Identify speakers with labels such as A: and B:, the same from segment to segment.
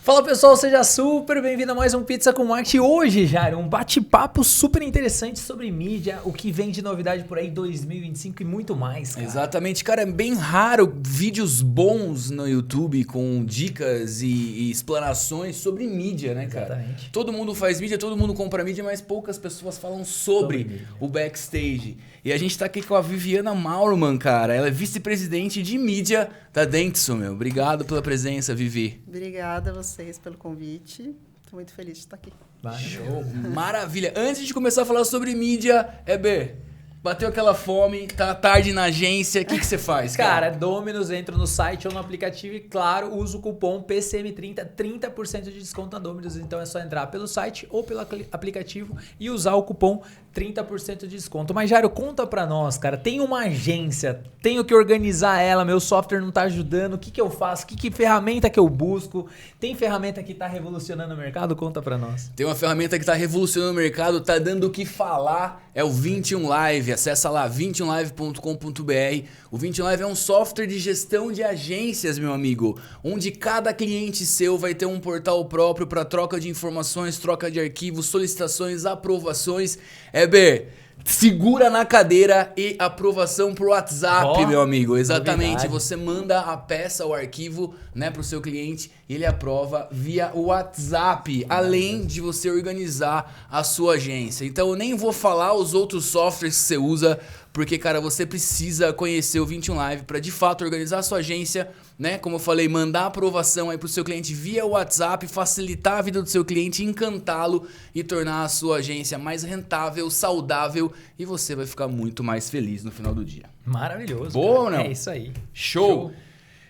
A: Fala pessoal, seja super bem-vindo a mais um Pizza com Marketing. Hoje, Jairo, um bate-papo super interessante sobre mídia, o que vem de novidade por aí 2025 e muito mais, cara.
B: Exatamente, cara, é bem raro vídeos bons no YouTube com dicas e explanações sobre mídia, né, cara?
A: Exatamente.
B: Todo mundo faz mídia, todo mundo compra mídia, mas poucas pessoas falam sobre o backstage. E a gente tá aqui com a Viviana Maurman, cara. Ela é vice-presidente de mídia da Dentsu, meu. Obrigado pela presença, Vivi.
C: Obrigada a vocês pelo convite. Estou muito feliz de estar aqui.
B: Show. Maravilha. Antes de começar a falar sobre mídia, bateu aquela fome, tá tarde na agência, o que você faz,
A: Cara, Domino's, entra no site ou no aplicativo e, claro, usa o cupom PCM30, 30% de desconto na Domino's. Então é só entrar pelo site ou pelo aplicativo e usar o cupom 30% de desconto. Mas, Jairo, conta pra nós, cara. Tem uma agência, tenho que organizar ela, meu software não tá ajudando, o que eu faço? Que ferramenta que eu busco? Tem ferramenta que tá revolucionando o mercado? Conta pra nós.
B: Tem uma ferramenta que tá revolucionando o mercado, tá dando o que falar, é o 21 Live. Acessa lá 21live.com.br. O 21 Live é um software de gestão de agências, meu amigo, onde cada cliente seu vai ter um portal próprio para troca de informações, troca de arquivos, solicitações, aprovações. Segura na cadeira e aprovação pro WhatsApp, meu amigo. Exatamente.
A: Novidade.
B: Você manda a peça, o arquivo, né, pro seu cliente e ele aprova via WhatsApp, além de você organizar a sua agência. Então eu nem vou falar os outros softwares que você usa, porque, cara, você precisa conhecer o 21 Live para de fato organizar a sua agência, né? Como eu falei, mandar aprovação aí pro seu cliente via WhatsApp, facilitar a vida do seu cliente, encantá-lo e tornar a sua agência mais rentável, saudável e você vai ficar muito mais feliz no final do dia.
A: Maravilhoso.
B: Boa ou
A: cara.
B: não?
A: É isso aí.
B: Show!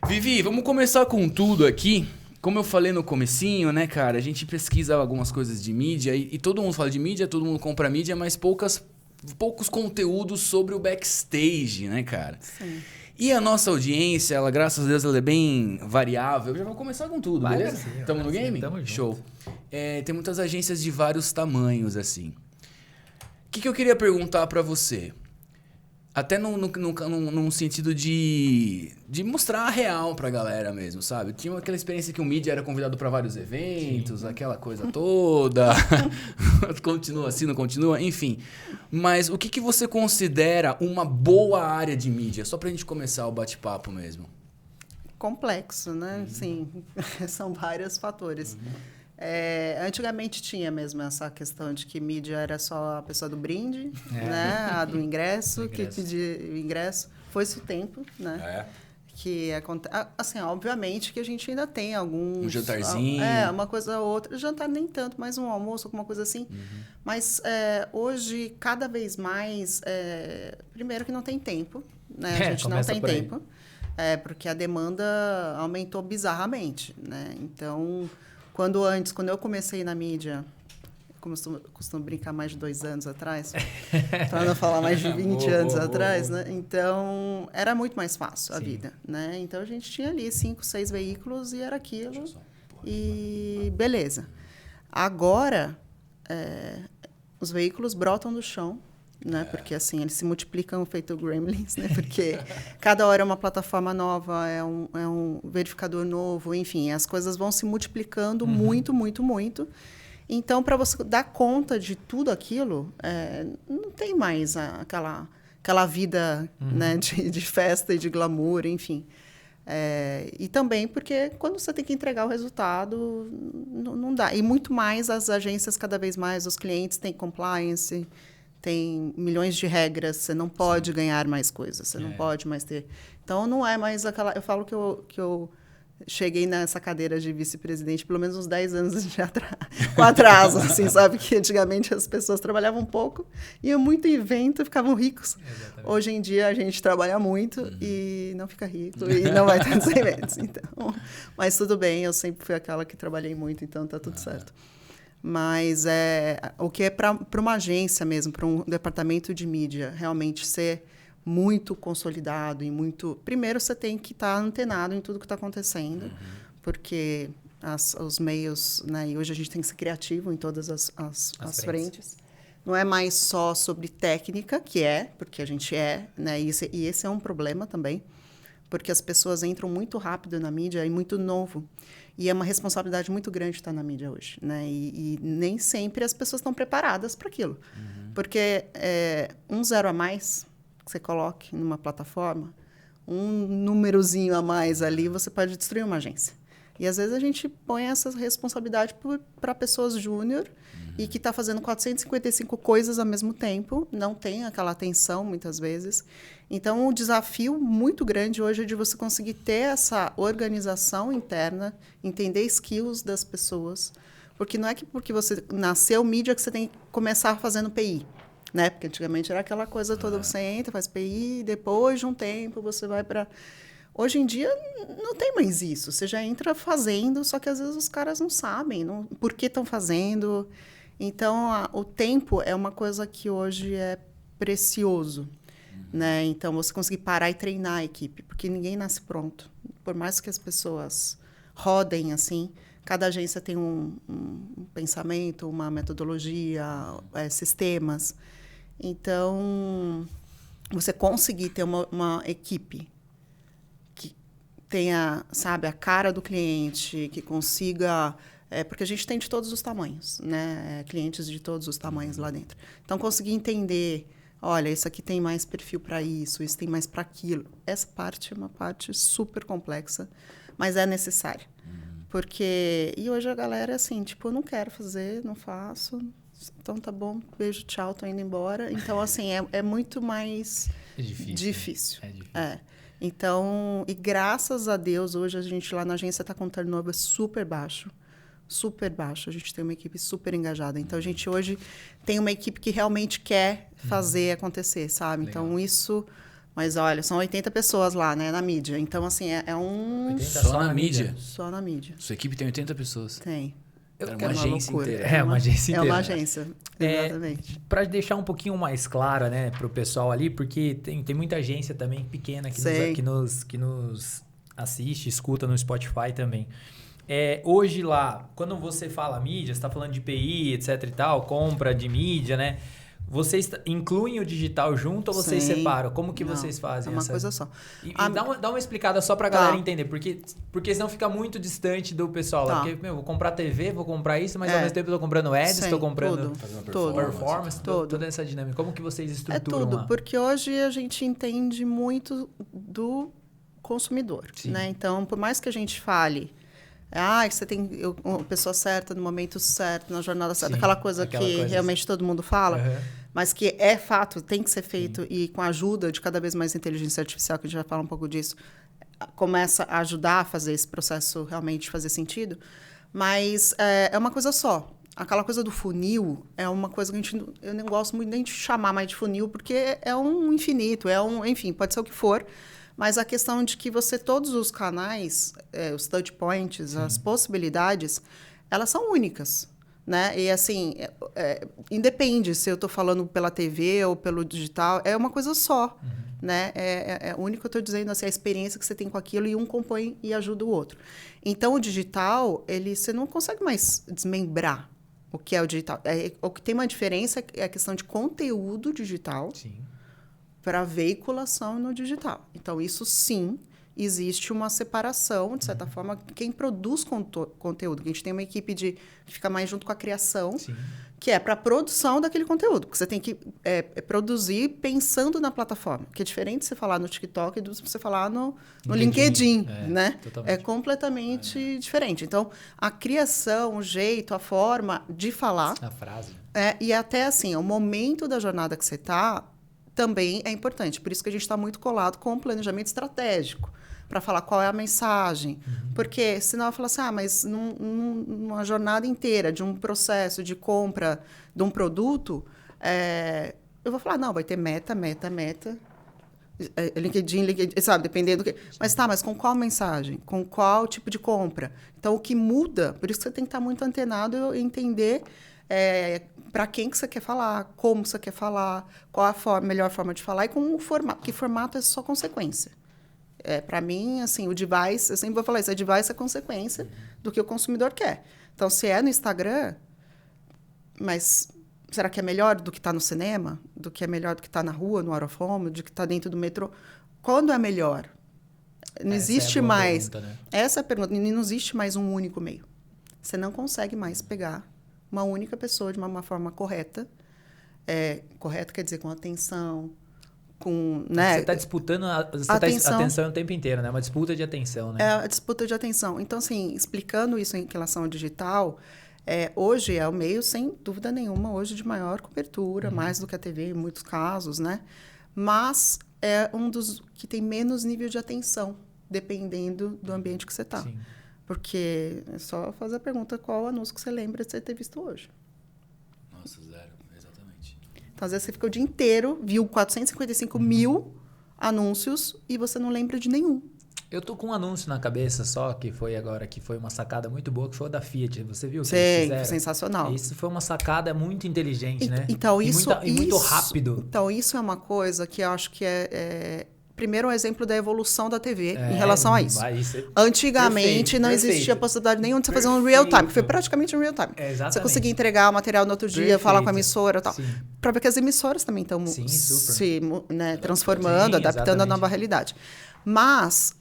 B: Vivi, vamos começar com tudo aqui. Como eu falei no comecinho, né, cara? A gente pesquisa algumas coisas de mídia e todo mundo fala de mídia, todo mundo compra mídia, mas poucos conteúdos sobre o backstage, né, cara?
C: Sim.
B: E a nossa audiência, ela, graças a Deus, ela é bem variável. Eu já vou começar com tudo,
A: Vai
B: beleza?
A: sim,
B: Tamo no
A: vai sim,
B: game?
A: tamo junto.
B: Show. Tem muitas agências de vários tamanhos, assim. O que eu queria perguntar pra você? Até num sentido de mostrar a real pra galera mesmo, sabe? Tinha aquela experiência que o mídia era convidado pra vários eventos, aquela coisa toda. Continua assim, não continua? Enfim. Mas o que você considera uma boa área de mídia? Só pra gente começar o bate-papo mesmo.
C: Complexo, né? Sim, são vários fatores. Antigamente tinha mesmo essa questão de que mídia era só a pessoa do brinde, né? A do ingresso, que pedia o ingresso. Foi-se o tempo, né? Que assim, obviamente que a gente ainda tem alguns...
B: Um jantarzinho.
C: Uma coisa ou outra. Jantar nem tanto, mas um almoço, alguma coisa assim. Mas hoje, cada vez mais... primeiro que não tem tempo, né? A gente não tem tempo. Porque a demanda aumentou bizarramente, né? Então... Quando eu comecei na mídia, costumo brincar mais de 2 anos atrás, para não falar mais de 20 anos atrás, né? Então, era muito mais fácil a vida, né? Então, a gente tinha ali 5, 6 veículos e era aquilo. E beleza. Agora, os veículos brotam do chão, né? Porque assim, eles se multiplicam feito gremlins, né? Porque cada hora é uma plataforma nova, é um verificador novo, enfim, as coisas vão se multiplicando muito, muito, muito. Então, para você dar conta de tudo aquilo, não tem mais aquela vida, né? de festa e de glamour, enfim. E também porque quando você tem que entregar o resultado, não dá. E muito mais as agências, cada vez mais, os clientes têm compliance, tem milhões de regras, você não pode ganhar mais coisas, você não pode mais ter... Então, não é mais aquela... Eu falo que eu cheguei nessa cadeira de vice-presidente pelo menos uns 10 anos com atraso, assim, sabe? Que antigamente as pessoas trabalhavam pouco, iam muito em evento, ficavam ricos. Exatamente. Hoje em dia, a gente trabalha muito e não fica rico e não vai ter os eventos. Então, mas tudo bem, eu sempre fui aquela que trabalhei muito, então tá tudo certo. Mas o que é para uma agência mesmo, para um departamento de mídia, realmente ser muito consolidado e muito... Primeiro, você tem que estar antenado em tudo que está acontecendo, porque os meios... Né, e hoje a gente tem que ser criativo em todas as frentes. Não é mais só sobre técnica, porque a gente né, e esse é um problema também, porque as pessoas entram muito rápido na mídia e muito novo. E é uma responsabilidade muito grande estar na mídia hoje, né? E nem sempre as pessoas estão preparadas para aquilo. Porque um 0 a mais que você coloque numa plataforma, um númerozinho a mais ali, você pode destruir uma agência. E às vezes a gente põe essa responsabilidade para pessoas júnior e que está fazendo 455 coisas ao mesmo tempo, não tem aquela atenção muitas vezes. Então, o desafio muito grande hoje é de você conseguir ter essa organização interna, entender skills das pessoas, porque não é que porque você nasceu mídia que você tem que começar fazendo PI, né? Porque antigamente era aquela coisa toda, você entra, faz PI, depois de um tempo você vai para... Hoje em dia não tem mais isso, você já entra fazendo, só que às vezes os caras não sabem por que estão fazendo. Então, o tempo é uma coisa que hoje é precioso, né? Então, você conseguir parar e treinar a equipe, porque ninguém nasce pronto. Por mais que as pessoas rodem assim, cada agência tem um pensamento, uma metodologia, sistemas. Então, você conseguir ter uma equipe que tenha, sabe, a cara do cliente, que consiga... porque a gente tem de todos os tamanhos, né? Clientes de todos os tamanhos lá dentro. Então, conseguir entender, olha, isso aqui tem mais perfil para isso tem mais para aquilo. Essa parte é uma parte super complexa, mas é necessária. Porque... E hoje a galera é assim, tipo, eu não quero fazer, não faço. Então, tá bom, beijo, tchau, tô indo embora. Então, assim, é muito mais difícil.
A: É difícil.
C: Então, e graças a Deus, hoje a gente lá na agência está com um turnover super baixo. Super baixo. A gente tem uma equipe super engajada. Então, a gente hoje tem uma equipe que realmente quer fazer acontecer, sabe?
A: Legal.
C: Então, isso... Mas, olha, são 80 pessoas lá, né? Na mídia. Então, assim, é um...
A: 80
B: Só na mídia?
C: Só na mídia.
B: Sua equipe tem 80 pessoas.
C: Tem.
B: Era
C: É
B: uma agência
C: loucura.
B: inteira.
A: Uma agência inteira.
C: É uma agência, exatamente.
A: Para deixar um pouquinho mais clara, né, para o pessoal ali, porque tem muita agência também pequena que nos assiste, escuta no Spotify também. Hoje lá, quando você fala mídia, você está falando de PI, etc e tal, compra de mídia, né? Vocês incluem o digital junto ou vocês separam? Como que vocês fazem?
C: É uma coisa só.
A: E dá uma explicada só pra galera entender, porque senão fica muito distante do pessoal lá. Porque, vou comprar TV, vou comprar isso, mas ao mesmo tempo eu tô comprando ads, estou comprando performance, toda essa dinâmica. Como que vocês estruturam lá?
C: Porque hoje a gente entende muito do consumidor, né? Então, por mais que a gente fale... que você tem a pessoa certa no momento certo, na jornada certa. Aquela coisa que realmente todo mundo fala, mas que é fato, tem que ser feito. E com a ajuda de cada vez mais inteligência artificial, que a gente vai falar um pouco disso, começa a ajudar a fazer esse processo realmente fazer sentido. Mas é uma coisa só. Aquela coisa do funil é uma coisa que eu não gosto muito nem de chamar mais de funil, porque é um infinito, enfim, pode ser o que for. Mas a questão de que todos os canais, os touch points, as possibilidades, elas são únicas, né? E assim, independe se eu estou falando pela TV ou pelo digital, é uma coisa só, né? É único, eu estou dizendo assim, a experiência que você tem com aquilo e um compõe e ajuda o outro. Então, o digital, você não consegue mais desmembrar o que é o digital. O que tem uma diferença é a questão de conteúdo digital.
A: Sim.
C: Para veiculação no digital. Então, isso sim, existe uma separação, de certa forma, quem produz conteúdo. A gente tem uma equipe que fica mais junto com a criação, que é para a produção daquele conteúdo. Porque você tem que produzir pensando na plataforma. Que é diferente de você falar no TikTok do que você falar no LinkedIn, né? Totalmente. É completamente diferente. Então, a criação, o jeito, a forma de falar...
A: A frase.
C: E até assim, o momento da jornada que você está... também é importante. Por isso que a gente está muito colado com o planejamento estratégico, para falar qual é a mensagem. Porque senão eu falo assim, mas numa jornada inteira de um processo de compra de um produto, eu vou falar, não, vai ter meta. LinkedIn, sabe, dependendo do que... Mas com qual mensagem? Com qual tipo de compra? Então, o que muda, por isso que você tem que estar muito antenado e entender... para quem que você quer falar, como você quer falar, qual a melhor forma de falar e com o formato, porque formato é só consequência. Para mim, assim, o device, eu sempre vou falar isso, o device é consequência do que o consumidor quer. Então, se é no Instagram, mas será que é melhor do que está no cinema? Do que é melhor do que está na rua, no out of home, do que está dentro do metrô? Quando é melhor? Não existe mais.
A: Pergunta, né?
C: Essa é a pergunta. Não existe mais um único meio. Você não consegue mais pegar uma única pessoa de uma forma correta. Correto quer dizer com atenção, com... Né?
A: Você está disputando atenção o tempo inteiro, né? Uma disputa de atenção, né?
C: É a disputa de atenção. Então, assim, explicando isso em relação ao digital, hoje é o meio, sem dúvida nenhuma, hoje de maior cobertura, mais do que a TV em muitos casos, né? Mas é um dos que tem menos nível de atenção, dependendo do ambiente que você está. Porque é só fazer a pergunta qual anúncio que você lembra de você ter visto hoje.
B: Nossa, zero. Exatamente.
C: Então, às vezes, você fica o dia inteiro, viu 455 mil anúncios e você não lembra de nenhum.
A: Eu tô com um anúncio na cabeça só, que foi uma sacada muito boa, que foi o da Fiat. Você viu o que eles fizeram?
C: Sensacional.
A: Isso foi uma sacada muito inteligente, né?
C: Então,
A: muito rápido.
C: Então, isso é uma coisa que eu acho que primeiro, um exemplo da evolução da TV em relação a isso. Antigamente, não existia possibilidade nenhuma de você fazer um real time, que foi praticamente um real time. Você conseguia entregar o material no outro dia, falar com a emissora e tal. Para ver que as emissoras também estão se transformando, adaptando à nova realidade. Mas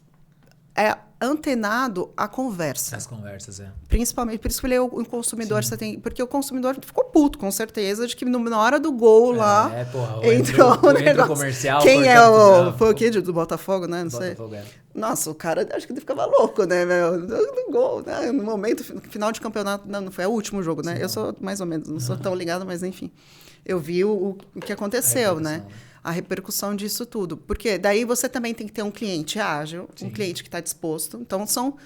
C: é antenado à conversa.
A: As conversas,
C: Principalmente, por isso que o consumidor, você tem... Porque o consumidor ficou puto, com certeza, de que na hora do gol lá... entrou o negócio.
A: Comercial.
C: Quem foi o quê? Do Botafogo, né? Não sei. Nossa, o cara, acho que ele ficava louco, né, meu? No gol, né? No momento, final de campeonato, não foi o último jogo, né? Eu sou mais ou menos, não sou tão ligado, mas enfim. Eu vi o que aconteceu, né? A repercussão disso tudo. Porque daí você também tem que ter um cliente ágil, um cliente que está disposto. Então, são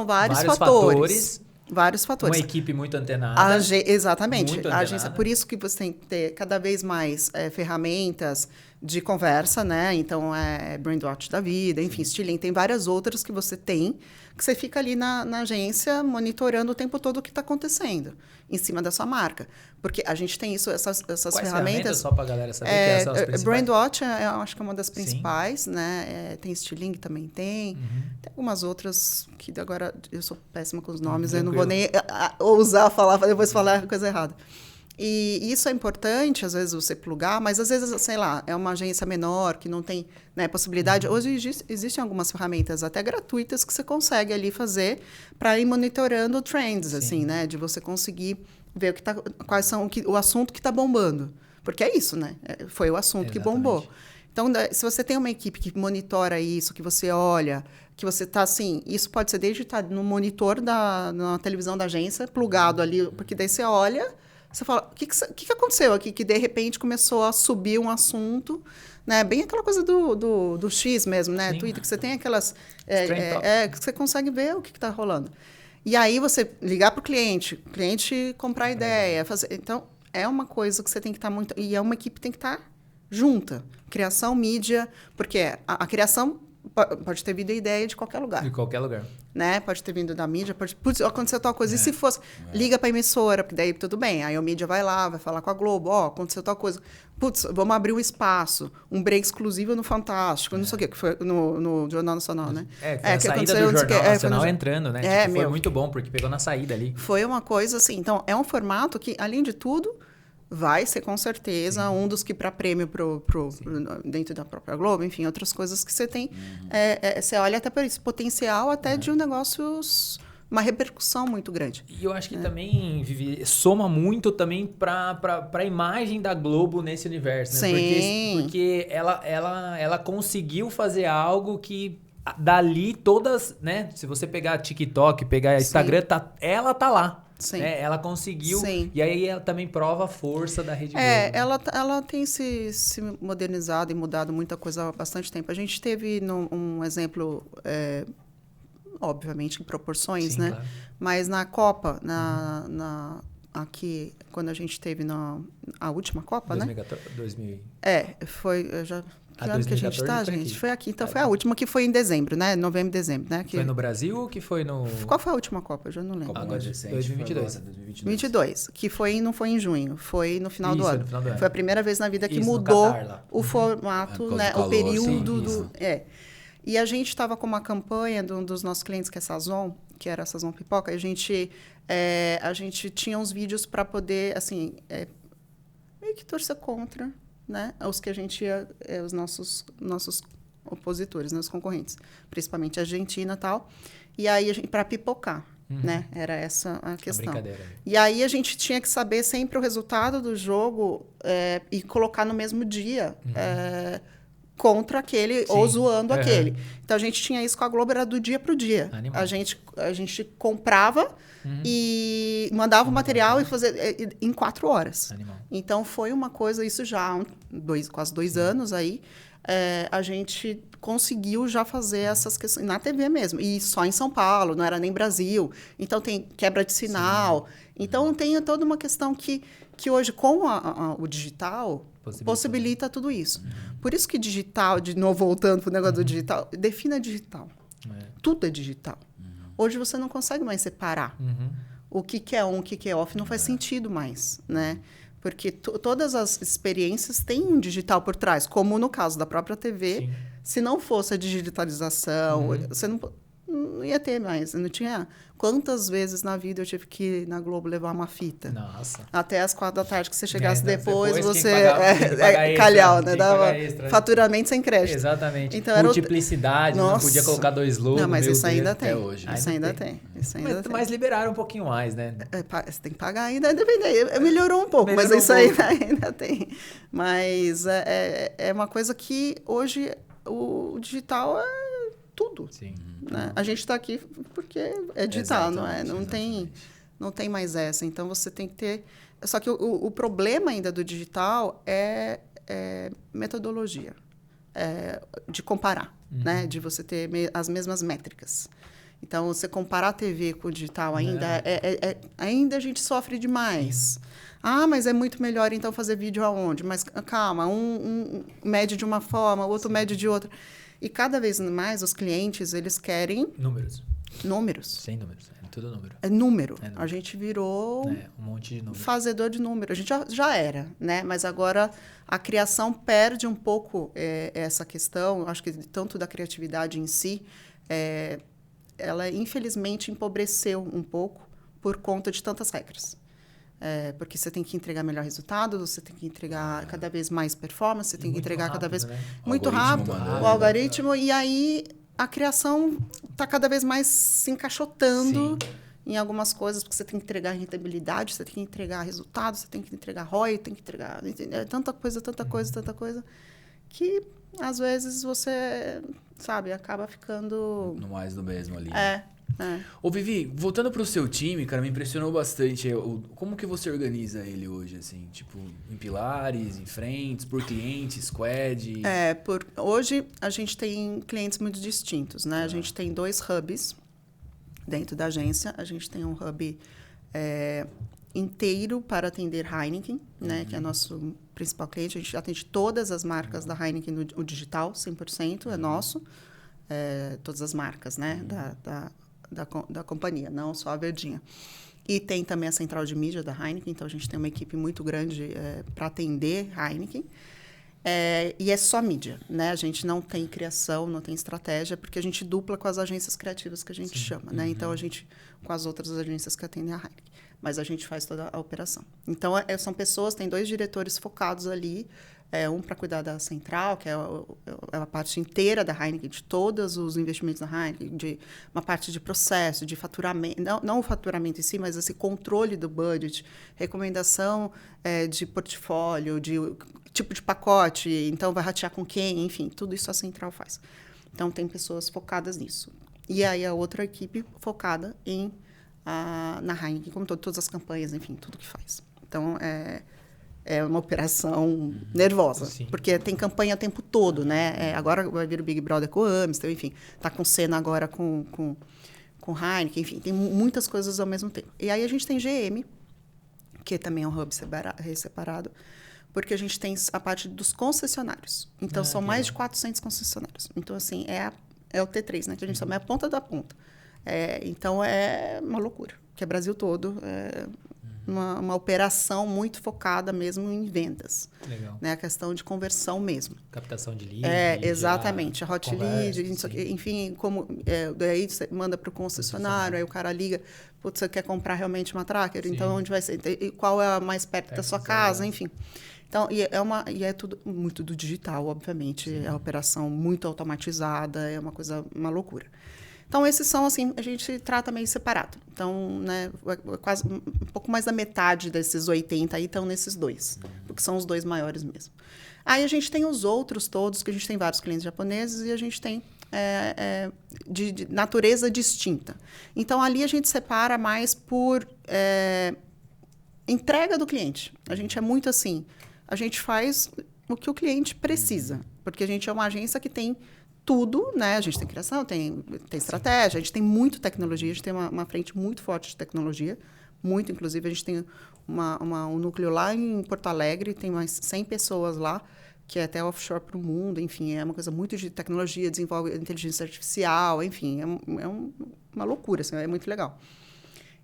C: vários fatores. Vários fatores.
A: Uma equipe muito antenada.
C: Exatamente.
A: Muito
C: a agência, por isso que você tem que ter cada vez mais ferramentas de conversa, né? Então, Brandwatch da vida, enfim, Stilim. Tem várias outras que você tem, que você fica ali na agência monitorando o tempo todo o que está acontecendo em cima da sua marca. Porque a gente tem essas ferramentas.
A: Só para a galera saber que são as principais?
C: Brandwatch, eu acho que é uma das principais, né? Tem Stiling também tem. Tem algumas outras que agora eu sou péssima com os nomes, eu não vou nem ousar depois falar coisa errada. E isso é importante, às vezes, você plugar, mas às vezes, sei lá, é uma agência menor que não tem, né, possibilidade. Hoje existem algumas ferramentas até gratuitas que você consegue ali fazer para ir monitorando trends, assim, né? De você conseguir ver quais são o assunto que está bombando. Porque é isso, né? Foi o assunto que bombou. Então, se você tem uma equipe que monitora isso, que você olha, que você está assim... Isso pode ser desde estar no monitor na televisão da agência, plugado ali, porque daí você olha... Você fala, o que aconteceu aqui? Que, de repente, começou a subir um assunto, né? Bem aquela coisa do X mesmo, né? Twitter, que você tem aquelas... que você consegue ver o que está rolando. E aí, você ligar para o cliente comprar ideia, fazer... Então, é uma coisa que você tem que estar muito... E uma equipe tem que estar junta. Criação, mídia... Porque a criação... Pode ter vindo a ideia de qualquer lugar.
A: De qualquer lugar.
C: Né? Pode ter vindo da mídia, putz, aconteceu tal coisa. E se fosse, liga para a emissora, porque daí tudo bem. Aí a mídia vai lá, vai falar com a Globo, aconteceu tal coisa. Putz, vamos abrir um espaço, um break exclusivo no Fantástico, não sei o que foi no Jornal Nacional, né?
A: Foi a saída do Jornal Nacional entrando, né? Foi muito bom, porque pegou na saída ali.
C: Foi uma coisa assim, então é um formato que, além de tudo... Vai ser, com certeza, um dos que para prêmio dentro da própria Globo, enfim, outras coisas que você tem. Você olha até para esse potencial até de um negócio, uma repercussão muito grande.
A: E eu acho que também, Vivi, soma muito também para a imagem da Globo nesse universo. Né?
C: Sim.
A: Porque ela conseguiu fazer algo que... Dali todas, né? Se você pegar TikTok, pegar Instagram, ela tá lá.
C: Sim.
A: Né? Ela conseguiu.
C: Sim.
A: E aí ela também prova a força da Rede Globo.
C: Ela tem se modernizado e mudado muita coisa há bastante tempo. A gente teve um exemplo, obviamente, em proporções, né? Claro. Mas na Copa, aqui, quando a gente teve a última Copa,
A: 2014,
C: né? Foi... Que ano que a gente está, gente? Foi aqui. Então, foi a última, que foi em dezembro, né? Novembro e dezembro, né?
A: Foi no Brasil ou que foi no...
C: Qual foi a última Copa? Eu já não lembro.
B: Copa mais recente.
A: 2022.
C: 2022. Que não foi em junho. Foi no final do ano. Foi a primeira vez na vida que
A: Isso,
C: mudou o formato, né? O período E a gente estava com uma campanha de um dos nossos clientes, que é Sazon, que era a Sazon Pipoca. A gente tinha uns vídeos para poder, assim... meio que torcer contra... Né? Os que a gente ia, os nossos opositores, né, os concorrentes, principalmente a Argentina e tal. E aí, para pipocar, né? Era essa a questão. E aí, a gente tinha que saber sempre o resultado do jogo e colocar no mesmo dia. Contra aquele, ou zoando aquele. Então, a gente tinha isso com a Globo, era do dia para o dia. A gente comprava e mandava o material e fazia em 4 horas. Então, foi uma coisa, isso já há quase 2 anos aí, a gente conseguiu já fazer essas questões na TV mesmo. E só em São Paulo, não era nem Brasil. Então, tem quebra de sinal. Então, tem toda uma questão que hoje, com o digital, possibilita tudo isso. Por isso que digital, de novo voltando para o negócio do digital, defina digital. Tudo é digital. Hoje você não consegue mais separar o que é on, o que é off, não faz sentido mais, né? Porque todas as experiências têm um digital por trás, como no caso da própria TV. Sim. Se não fosse a digitalização, você não ia ter mais. Não tinha... Quantas vezes na vida eu tive que ir na Globo levar uma fita?
A: Nossa.
C: Até as 4 da tarde, que você chegasse depois
A: você
C: calhau, né? Dava faturamento sem crédito.
A: Exatamente. Então, multiplicidade, não podia colocar 2 logos.
C: Não, mas isso ainda tem.
B: Até hoje.
C: Isso ainda tem.
A: Mas liberaram um pouquinho mais, né?
C: Você tem que pagar ainda, depende. Melhorou um pouco, mas isso ainda tem. Mas é uma coisa que hoje o digital é tudo. Sim. Né? A gente está aqui porque é digital, não é? Não tem mais essa. Então, você tem que ter... Só que o problema ainda do digital é metodologia. De comparar, né? De você ter as mesmas métricas. Então, você comparar a TV com o digital ainda, ainda a gente sofre demais. Mas é muito melhor, então, fazer vídeo aonde? Mas, calma, um mede de uma forma, o outro mede de outra. E cada vez mais os clientes, eles querem... Números.
A: Sem números. É tudo número.
C: É número. A gente virou
A: um monte de número.
C: Fazedor de número. A gente já era, né? Mas agora a criação perde um pouco essa questão. Eu acho que tanto da criatividade em si, ela infelizmente empobreceu um pouco por conta de tantas regras. Porque você tem que entregar melhor resultado, você tem que entregar cada vez mais performance, você tem que entregar cada vez muito rápido o algoritmo, e aí a criação está cada vez mais se encaixotando em algumas coisas, porque você tem que entregar rentabilidade, você tem que entregar resultado, você tem que entregar ROI, tem que entregar tanta coisa, que às vezes você, sabe, acaba ficando...
B: No mais do mesmo ali.
C: Ô,
B: Vivi, voltando pro seu time, cara, me impressionou bastante. Como que você organiza ele hoje, assim? Tipo, em pilares, em frentes, por cliente, squad?
C: Hoje a gente tem clientes muito distintos, né? A gente tem 2 hubs dentro da agência. A gente tem um hub inteiro para atender Heineken, né? Que é nosso principal cliente. A gente atende todas as marcas da Heineken no digital, 100% é nosso. Todas as marcas, né? Da companhia, não só a Verdinha. E tem também a central de mídia da Heineken, então a gente tem uma equipe muito grande para atender Heineken. E é só mídia, né? A gente não tem criação, não tem estratégia, porque a gente dupla com as agências criativas que a gente chama, né? Então, a gente, com as outras agências que atendem a Heineken. Mas a gente faz toda a operação. Então, são pessoas, tem 2 diretores focados ali, um para cuidar da central, que é a parte inteira da Heineken, de todos os investimentos da Heineken, de uma parte de processo, de faturamento, não o faturamento em si, mas esse controle do budget, recomendação de portfólio, de tipo de pacote, então vai ratear com quem, enfim, tudo isso a central faz. Então, tem pessoas focadas nisso. E aí, a outra equipe focada na Heineken, como todas as campanhas, enfim, tudo que faz. Então, é uma operação nervosa, porque tem campanha o tempo todo, né? Agora vai vir o Big Brother com o Amstel, enfim, tá com cena agora com Heineken, enfim, tem muitas coisas ao mesmo tempo. E aí a gente tem GM, que também é um hub separado, porque a gente tem a parte dos concessionários. Então, são mais de 400 concessionários. Então, assim, é o T3, né? Que a gente chama, é a ponta da ponta. Então, é uma loucura, que é Brasil todo, uma operação muito focada mesmo em vendas.
A: Legal.
C: Né? A questão de conversão mesmo.
A: Captação de lead.
C: Exatamente. A hot
A: conversa,
C: lead, enfim, daí você manda para o concessionário, aí o cara liga, putz, você quer comprar realmente uma tracker? Sim. Então, onde vai ser? E qual é a mais perto da sua casa? Enfim. Então, e é tudo muito do digital, obviamente. Sim. É uma operação muito automatizada, é uma loucura. Então, esses são, assim, a gente trata meio separado. Então, né, quase um pouco mais da metade desses 80 aí estão nesses dois, porque são os dois maiores mesmo. Aí a gente tem os outros todos, que a gente tem vários clientes japoneses e a gente tem de natureza distinta. Então, ali a gente separa mais por entrega do cliente. A gente é muito assim, a gente faz o que o cliente precisa, porque a gente é uma agência que tem tudo, né? A gente tem criação, tem estratégia, a gente tem muito tecnologia, a gente tem uma frente muito forte de tecnologia, muito, inclusive, a gente tem um núcleo lá em Porto Alegre, tem mais 100 pessoas lá, que é até offshore para o mundo, enfim, é uma coisa muito de tecnologia, desenvolve inteligência artificial, enfim, uma loucura, assim, é muito legal.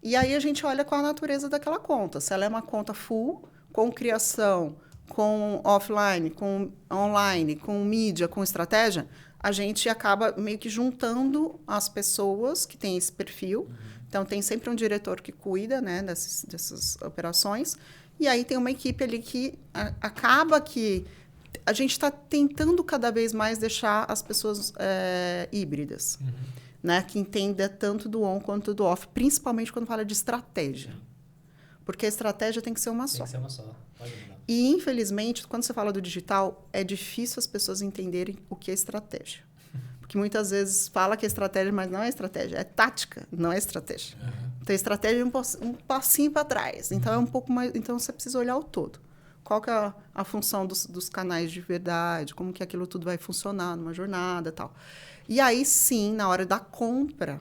C: E aí a gente olha qual a natureza daquela conta, se ela é uma conta full, com criação, com offline, com online, com mídia, com estratégia, a gente acaba meio que juntando as pessoas que têm esse perfil. Então, tem sempre um diretor que cuida, né, dessas operações. E aí tem uma equipe ali que acaba que a gente está tentando cada vez mais deixar as pessoas híbridas, né, que entenda tanto do on quanto do off, principalmente quando fala de estratégia. Porque a estratégia tem que ser uma só.
A: Tem que ser uma só. Pode mudar.
C: E, infelizmente, quando você fala do digital, é difícil as pessoas entenderem o que é estratégia. Porque muitas vezes fala que é estratégia, mas não é estratégia. É tática, não é estratégia. Então, a estratégia é um passinho para trás. Então, é um pouco mais... Então, você precisa olhar o todo. Qual que é a função dos canais de verdade, como que aquilo tudo vai funcionar numa jornada e tal. E aí, sim, na hora da compra,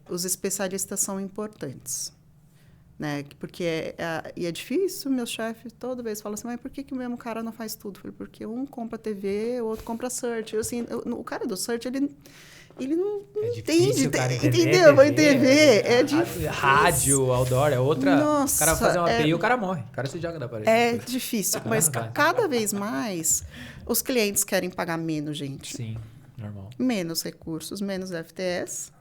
C: os especialistas são importantes. Né? Porque é difícil, meu chefe toda vez fala assim, mas por que o mesmo cara não faz tudo? Eu falei, porque um compra TV, o outro compra search. Eu, assim, o cara do search, ele não entende, entendeu? Vai TV, é difícil.
A: Rádio, outdoor, é outra...
C: Nossa,
A: o cara faz uma API e o cara morre. O cara se joga da parede.
C: É difícil, mas cada vez mais os clientes querem pagar menos, gente.
A: Sim, normal.
C: Menos recursos, menos FTS.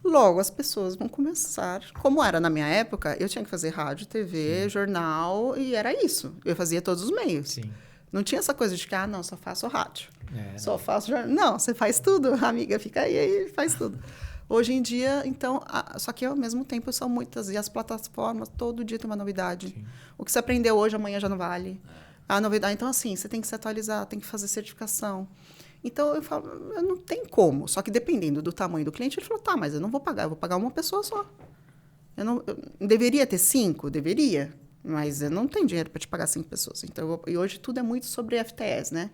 C: Logo, as pessoas vão começar... Como era na minha época, eu tinha que fazer rádio, TV, jornal, e era isso. Eu fazia todos os meios.
A: Sim.
C: Não tinha essa coisa de que, não, só faço rádio. Só faço jornal. Não, você faz tudo, amiga, fica aí faz tudo. Hoje em dia, então... Só que, ao mesmo tempo, são muitas. E as plataformas, todo dia tem uma novidade. Sim. O que você aprendeu hoje, amanhã já não vale. A novidade... Então, assim, você tem que se atualizar, tem que fazer certificação. Então, eu falo, não tem como. Só que dependendo do tamanho do cliente, ele falou, tá, mas eu não vou pagar, eu vou pagar uma pessoa só. Eu deveria ter 5? Deveria. Mas eu não tenho dinheiro para te pagar 5 pessoas. Então, e hoje tudo é muito sobre FTS, né?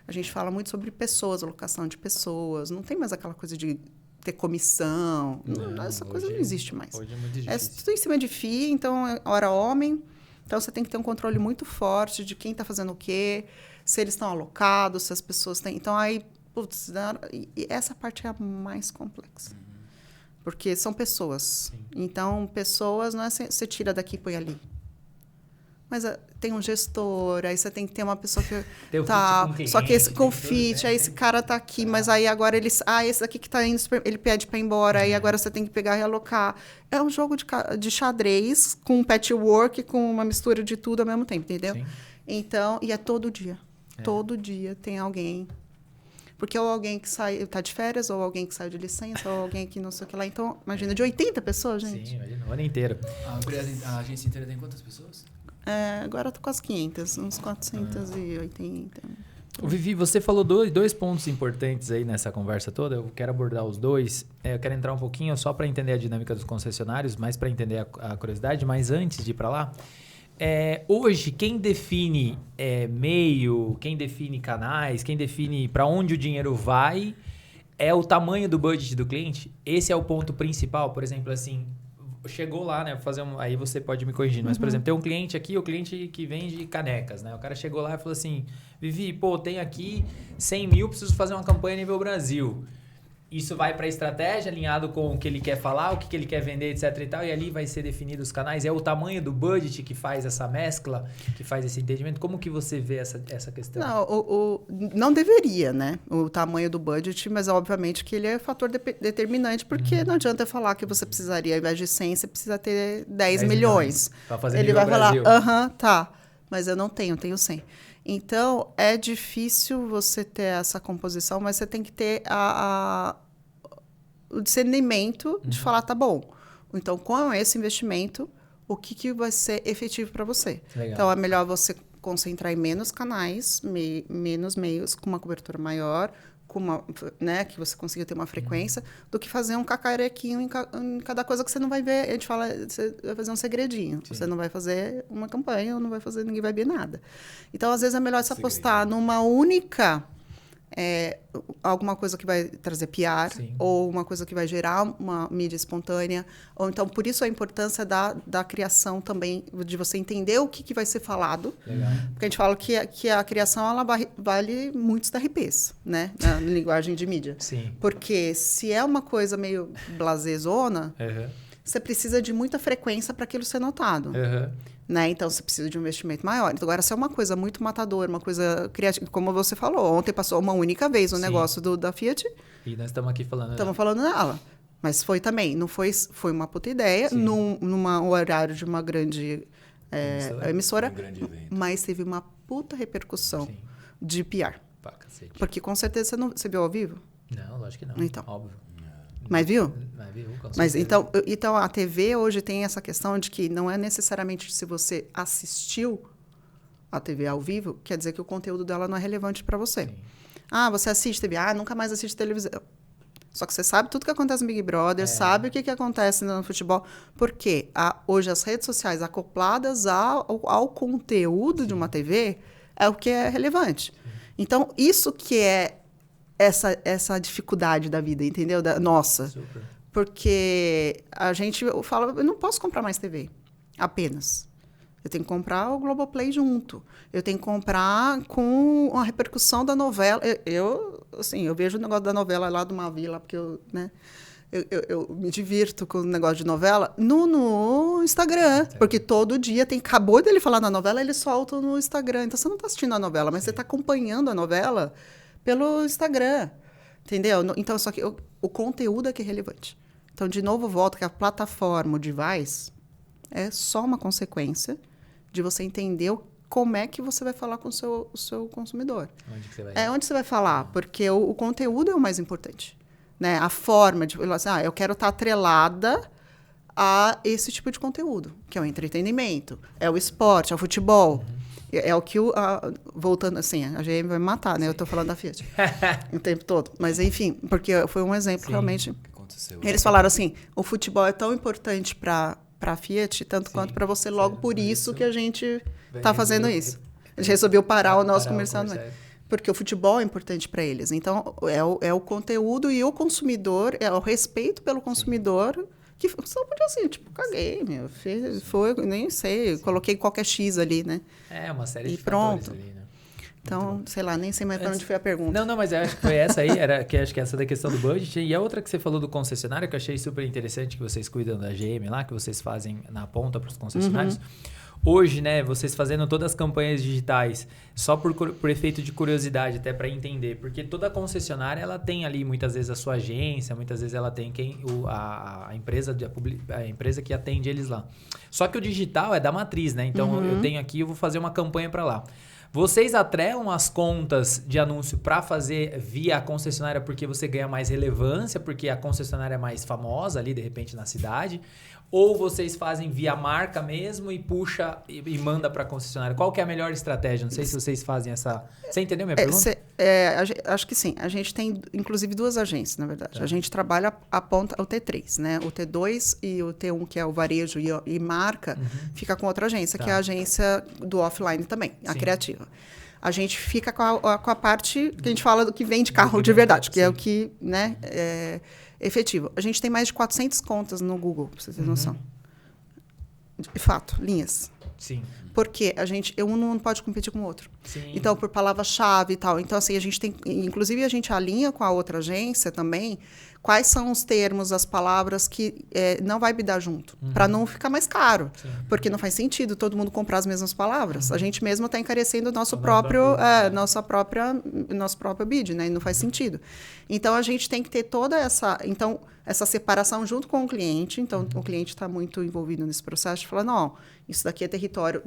C: A gente fala muito sobre pessoas, alocação de pessoas. Não tem mais aquela coisa de ter comissão. Essa coisa não existe mais.
A: Hoje é muito difícil.
C: É tudo em cima de FII, então, hora homem. Então, você tem que ter um controle muito forte de quem está fazendo o quê, se eles estão alocados, se as pessoas têm... Então, aí, putz, e essa parte é a mais complexa. Porque são pessoas. Sim. Então, pessoas, não é você tira daqui e põe ali. Mas tem um gestor, aí você tem que ter uma pessoa que...
A: Tá,
C: só que esse com fit, aí esse cara tá aqui, mas aí agora ele... esse aqui que tá indo, ele pede para ir embora, aí agora você tem que pegar e alocar. É um jogo de xadrez, com patchwork, com uma mistura de tudo ao mesmo tempo, entendeu? Sim. Então, e é todo dia. Todo dia tem alguém. Porque ou alguém que tá de férias, ou alguém que saiu de licença, ou alguém que não sei o que lá. Então, imagina, de 80 pessoas, gente.
A: Sim, imagina, o ano inteiro.
B: A agência inteira tem quantas pessoas?
C: Agora eu tô quase 500, uns 480.
A: O Vivi, você falou dois pontos importantes aí nessa conversa toda. Eu quero abordar os dois. Eu quero entrar um pouquinho só para entender a dinâmica dos concessionários, mais para entender a curiosidade. Mas antes de ir para lá, hoje, quem define meio, quem define canais, quem define para onde o dinheiro vai, é o tamanho do budget do cliente? Esse é o ponto principal? Por exemplo, assim... Chegou lá, né? Aí você pode me corrigir. Mas, por exemplo, tem um cliente aqui, o cliente que vende canecas, né? O cara chegou lá e falou assim, Vivi, tem aqui 100 mil, preciso fazer uma campanha a nível Brasil. isso vai para a estratégia, alinhado com o que ele quer falar, o que ele quer vender, etc e tal, e ali vai ser definido os canais. É o tamanho do budget que faz essa mescla, que faz esse entendimento? Como que você vê essa questão?
C: Não, não deveria, né? O tamanho do budget, mas obviamente que ele é fator determinante, porque não adianta eu falar que você precisaria, ao invés de 100, você precisa ter 10 milhões.
A: Pra fazer
C: ele vai
A: Brasil.
C: falar, tá, mas eu não tenho 100. Então, é difícil você ter essa composição, mas você tem que ter o discernimento de falar, tá bom, então com esse investimento, o que vai ser efetivo para você?
A: Legal.
C: Então, é melhor você concentrar em menos canais, menos meios, com uma cobertura maior, com né, que você consiga ter uma frequência, do que fazer um cacarequinho em cada coisa que você não vai ver. A gente fala, você vai fazer um segredinho. Sim. Você não vai fazer uma campanha, não vai fazer, ninguém vai ver nada. Então, às vezes, é melhor se apostar numa única... alguma coisa que vai trazer PR, Sim. ou uma coisa que vai gerar uma mídia espontânea, ou então, por isso a importância da criação também, de você entender o que vai ser falado. Legal. Porque a gente fala que a criação, ela vale muitos TRPs, né? Na linguagem de mídia.
A: Sim.
C: Porque se é uma coisa meio blasezona, você precisa de muita frequência para aquilo ser notado. Né? Então, você precisa de um investimento maior. Então, agora, se é uma coisa muito matadora, uma coisa criativa, como você falou, ontem passou uma única vez o negócio da Fiat.
A: E nós estamos aqui falando
C: Estamos falando dela. Mas foi também, não foi uma puta ideia, num horário de uma grande emissora,
B: um grande evento.
C: Mas teve uma puta repercussão de PR.
A: Pá, cacete.
C: Porque, com certeza, você viu ao vivo?
A: Não, lógico que não.
C: Então.
A: Óbvio.
C: Mas viu?
A: Mas
C: então a TV hoje tem essa questão de que não é necessariamente se você assistiu a TV ao vivo, quer dizer que o conteúdo dela não é relevante para você. Sim. Você assiste TV, nunca mais assiste televisão. Só que você sabe tudo que acontece no Big Brother, sabe o que acontece no futebol. Porque hoje as redes sociais acopladas ao conteúdo de uma TV é o que é relevante. Então, isso que é essa dificuldade da vida, entendeu? Nossa.
A: Super.
C: Porque a gente fala, eu não posso comprar mais TV, apenas. Eu tenho que comprar o Globoplay junto. Eu tenho que comprar com a repercussão da novela. Eu vejo o negócio da novela lá do Mavi, lá, porque eu me divirto com o negócio de novela no Instagram. Porque todo dia acabou dele falar na novela, ele solta no Instagram. Então, você não está assistindo a novela, mas você está acompanhando a novela pelo Instagram, entendeu? Então, só que o conteúdo é que é relevante. Então, de novo, volto que a plataforma, o device, é só uma consequência de você entender como é que você vai falar com o seu consumidor.
A: Onde que você vai?
C: Onde você vai falar, porque o conteúdo é o mais importante. Né? A forma de falar assim, eu quero estar atrelada a esse tipo de conteúdo, que é o entretenimento, é o esporte, é o futebol. É o que voltando assim, a GM vai me matar, né? Sim. Eu estou falando da Fiat o tempo todo. Mas, enfim, porque foi um exemplo, realmente. Eles falaram assim, o futebol é tão importante para a Fiat, tanto quanto para você, logo por isso que a gente está fazendo isso. A gente resolveu parar o nosso comercial. Porque o futebol é importante para eles. Então, é o conteúdo e o consumidor, é o respeito pelo consumidor, que só podia assim, caguei, meu. Foi, nem sei, coloquei qualquer X ali, né?
A: Uma série de
C: pronto.
A: Ali, né?
C: Então, sei lá, nem sei mais para onde foi a pergunta.
A: Não, mas eu acho que foi essa aí, acho que essa da questão do budget. E a outra que você falou do concessionário, que eu achei super interessante, que vocês cuidam da GM lá, que vocês fazem na ponta para os concessionários. Hoje, né, vocês fazendo todas as campanhas digitais, só por efeito de curiosidade, até para entender, porque toda concessionária, ela tem ali muitas vezes a sua agência, muitas vezes ela tem a empresa que atende eles lá. Só que o digital é da matriz, né? Então, eu tenho aqui, eu vou fazer uma campanha para lá. Vocês atrelam as contas de anúncio para fazer via concessionária porque você ganha mais relevância, porque a concessionária é mais famosa ali, de repente, na cidade? Ou vocês fazem via marca mesmo e puxa e manda para a concessionária? Qual que é a melhor estratégia? Não sei se vocês fazem essa... Você entendeu minha pergunta?
C: Acho que sim. A gente tem, inclusive, duas agências, na verdade. A gente trabalha a ponta, o T3, né? O T2 e o T1, que é o varejo e marca, fica com outra agência, que é a agência do offline também, a criativa. A gente fica com a parte que a gente fala do que vende carro de verdade, que é o que, né, é efetivo. A gente tem mais de 400 contas no Google, pra você ter noção. De fato, linhas.
A: Sim.
C: Porque um não pode competir com o outro.
A: Sim.
C: Então, por palavra-chave e tal. Então, assim, a gente tem... Inclusive, a gente alinha com a outra agência também quais são os termos, as palavras que não vai bidar junto, para não ficar mais caro. Sim. Porque não faz sentido todo mundo comprar as mesmas palavras. A gente mesmo está encarecendo o nosso próprio bid, né? E não faz sentido. Então, a gente tem que ter toda essa separação junto com o cliente. Então, o cliente está muito envolvido nesse processo de falar, não, isso daqui é território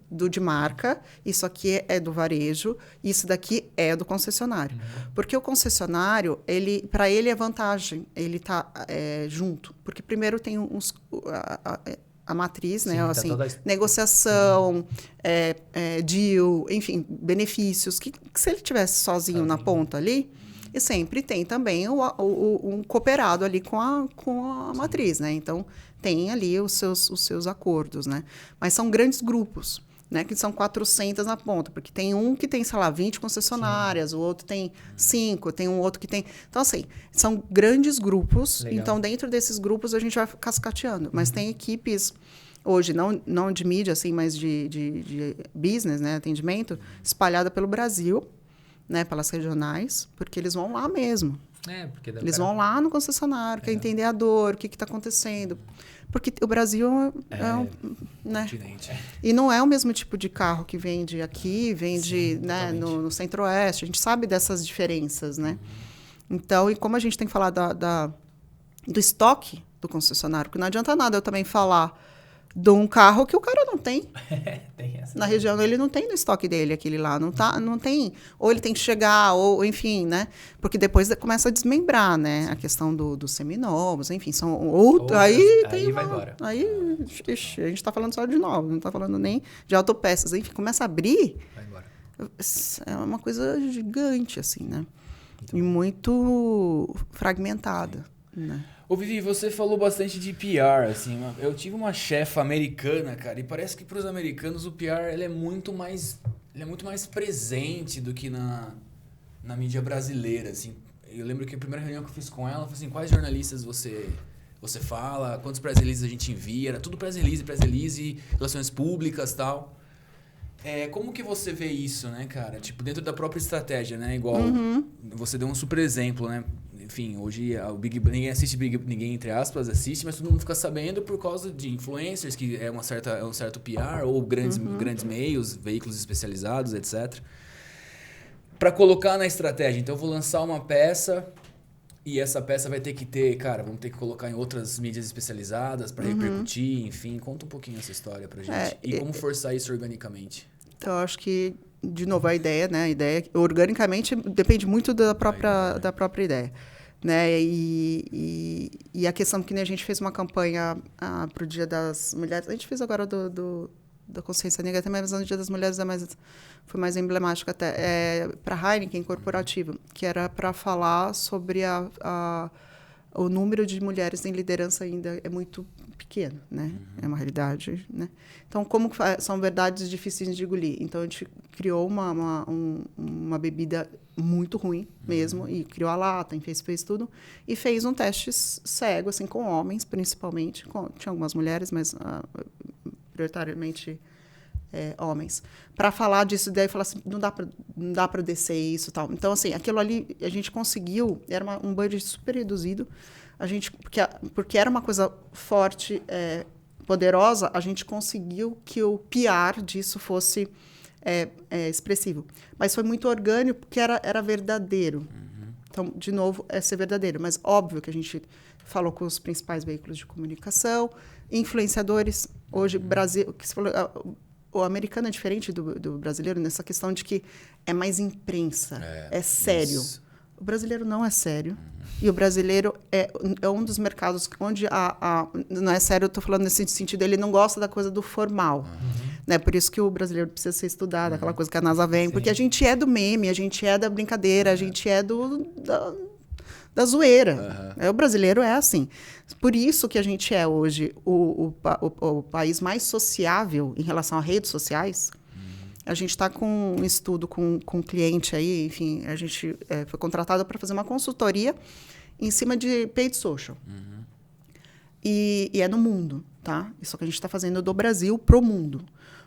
C: de marca, isso aqui é do varejo, isso daqui é do concessionário. Porque o concessionário, para ele é vantagem, ele está junto. Porque primeiro tem a matriz, né?
A: Sim,
C: assim, negociação, deal, enfim, benefícios, que se ele tivesse sozinho na ponta ali, e sempre tem também um cooperado ali com a matriz, né? Então, tem ali os seus acordos, né? Mas são grandes grupos, né? Que são 400 na ponta, porque tem um que tem, sei lá, 20 concessionárias, o outro tem 5, tem um outro que tem... Então, assim, são grandes grupos. Legal. Então, dentro desses grupos, a gente vai cascateando. Mas tem equipes... Hoje, não de mídia, assim, mas de business, né? Atendimento, espalhada pelo Brasil, né, pelas regionais, porque eles vão lá mesmo.
A: Porque
C: eles vão lá no concessionário, quer entender a dor, o que está acontecendo. Porque o Brasil né? E não é o mesmo tipo de carro que vende aqui, vende, né, no Centro-Oeste. A gente sabe dessas diferenças, né? Então, e como a gente tem que falar do estoque do concessionário, porque não adianta nada eu também falar de um carro que o cara não tem.
A: Tem essa
C: na região, ele não tem no estoque dele aquele lá, não tem, ou ele tem que chegar, ou enfim, né? Porque depois começa a desmembrar, né? A questão dos seminovos, enfim, são outras. Aí
A: vai embora.
C: Aí, ixi, a gente está falando só de novo, não está falando nem de autopeças, enfim, começa a abrir.
A: Vai embora.
C: É uma coisa gigante, assim, né? E muito fragmentada, né?
B: Ô, Vivi, você falou bastante de PR, assim, eu tive uma chefa americana, cara, e parece que para os americanos o PR ele é muito mais presente do que na mídia brasileira, assim. Eu lembro que a primeira reunião que eu fiz com ela, eu falei assim, quais jornalistas você fala, quantos press releases a gente envia, era tudo press release, relações públicas e tal. Como que você vê isso, né, cara? Tipo, dentro da própria estratégia, né? Igual você deu um super exemplo, né? Enfim, hoje ninguém assiste ninguém, entre aspas, assiste, mas todo mundo fica sabendo por causa de influencers, que é um certo PR, ou grandes meios, veículos especializados, etc. Para colocar na estratégia. Então, eu vou lançar uma peça e essa peça vai ter que vamos ter que colocar em outras mídias especializadas para repercutir, enfim. Conta um pouquinho essa história pra gente. E como forçar isso organicamente.
C: Então, eu acho que, de novo, a ideia, organicamente, depende muito da própria ideia. Né? E a questão que a gente fez uma campanha para o Dia das Mulheres, a gente fez agora da consciência negra também, mas no Dia das Mulheres foi mais emblemático até, para a Heineken corporativa, que era para falar sobre o número de mulheres em liderança ainda é muito pequeno, né? É uma realidade, né? Então, são verdades difíceis de engolir. Então, a gente criou uma bebida muito ruim mesmo, e criou a lata, fez tudo, e fez um teste cego, assim, com homens, principalmente. Tinha algumas mulheres, mas prioritariamente homens. Para falar disso, daí falar assim, não dá para descer isso e tal. Então, assim, aquilo ali a gente conseguiu, era um budget super reduzido, porque era uma coisa forte, poderosa, a gente conseguiu que o PR disso fosse expressivo. Mas foi muito orgânico, porque era verdadeiro. Então, de novo, é ser verdadeiro. Mas óbvio que a gente falou com os principais veículos de comunicação, influenciadores. Hoje, o Brasil... que você falou, o americano é diferente do brasileiro nessa questão de que é mais imprensa, é sério. Isso. O brasileiro não é sério. E o brasileiro é um dos mercados onde não é sério, eu estou falando nesse sentido, ele não gosta da coisa do formal. Né? Por isso que o brasileiro precisa ser estudado, aquela coisa que a NASA vem. Sim. Porque a gente é do meme, a gente é da brincadeira, a gente é da zoeira. O brasileiro é assim. Por isso que a gente é hoje o país mais sociável em relação a redes sociais. A gente está com um estudo com um cliente aí, enfim, a gente foi contratado para fazer uma consultoria em cima de paid social. E é no mundo. tá? Isso que a gente está fazendo do Brasil pro mundo.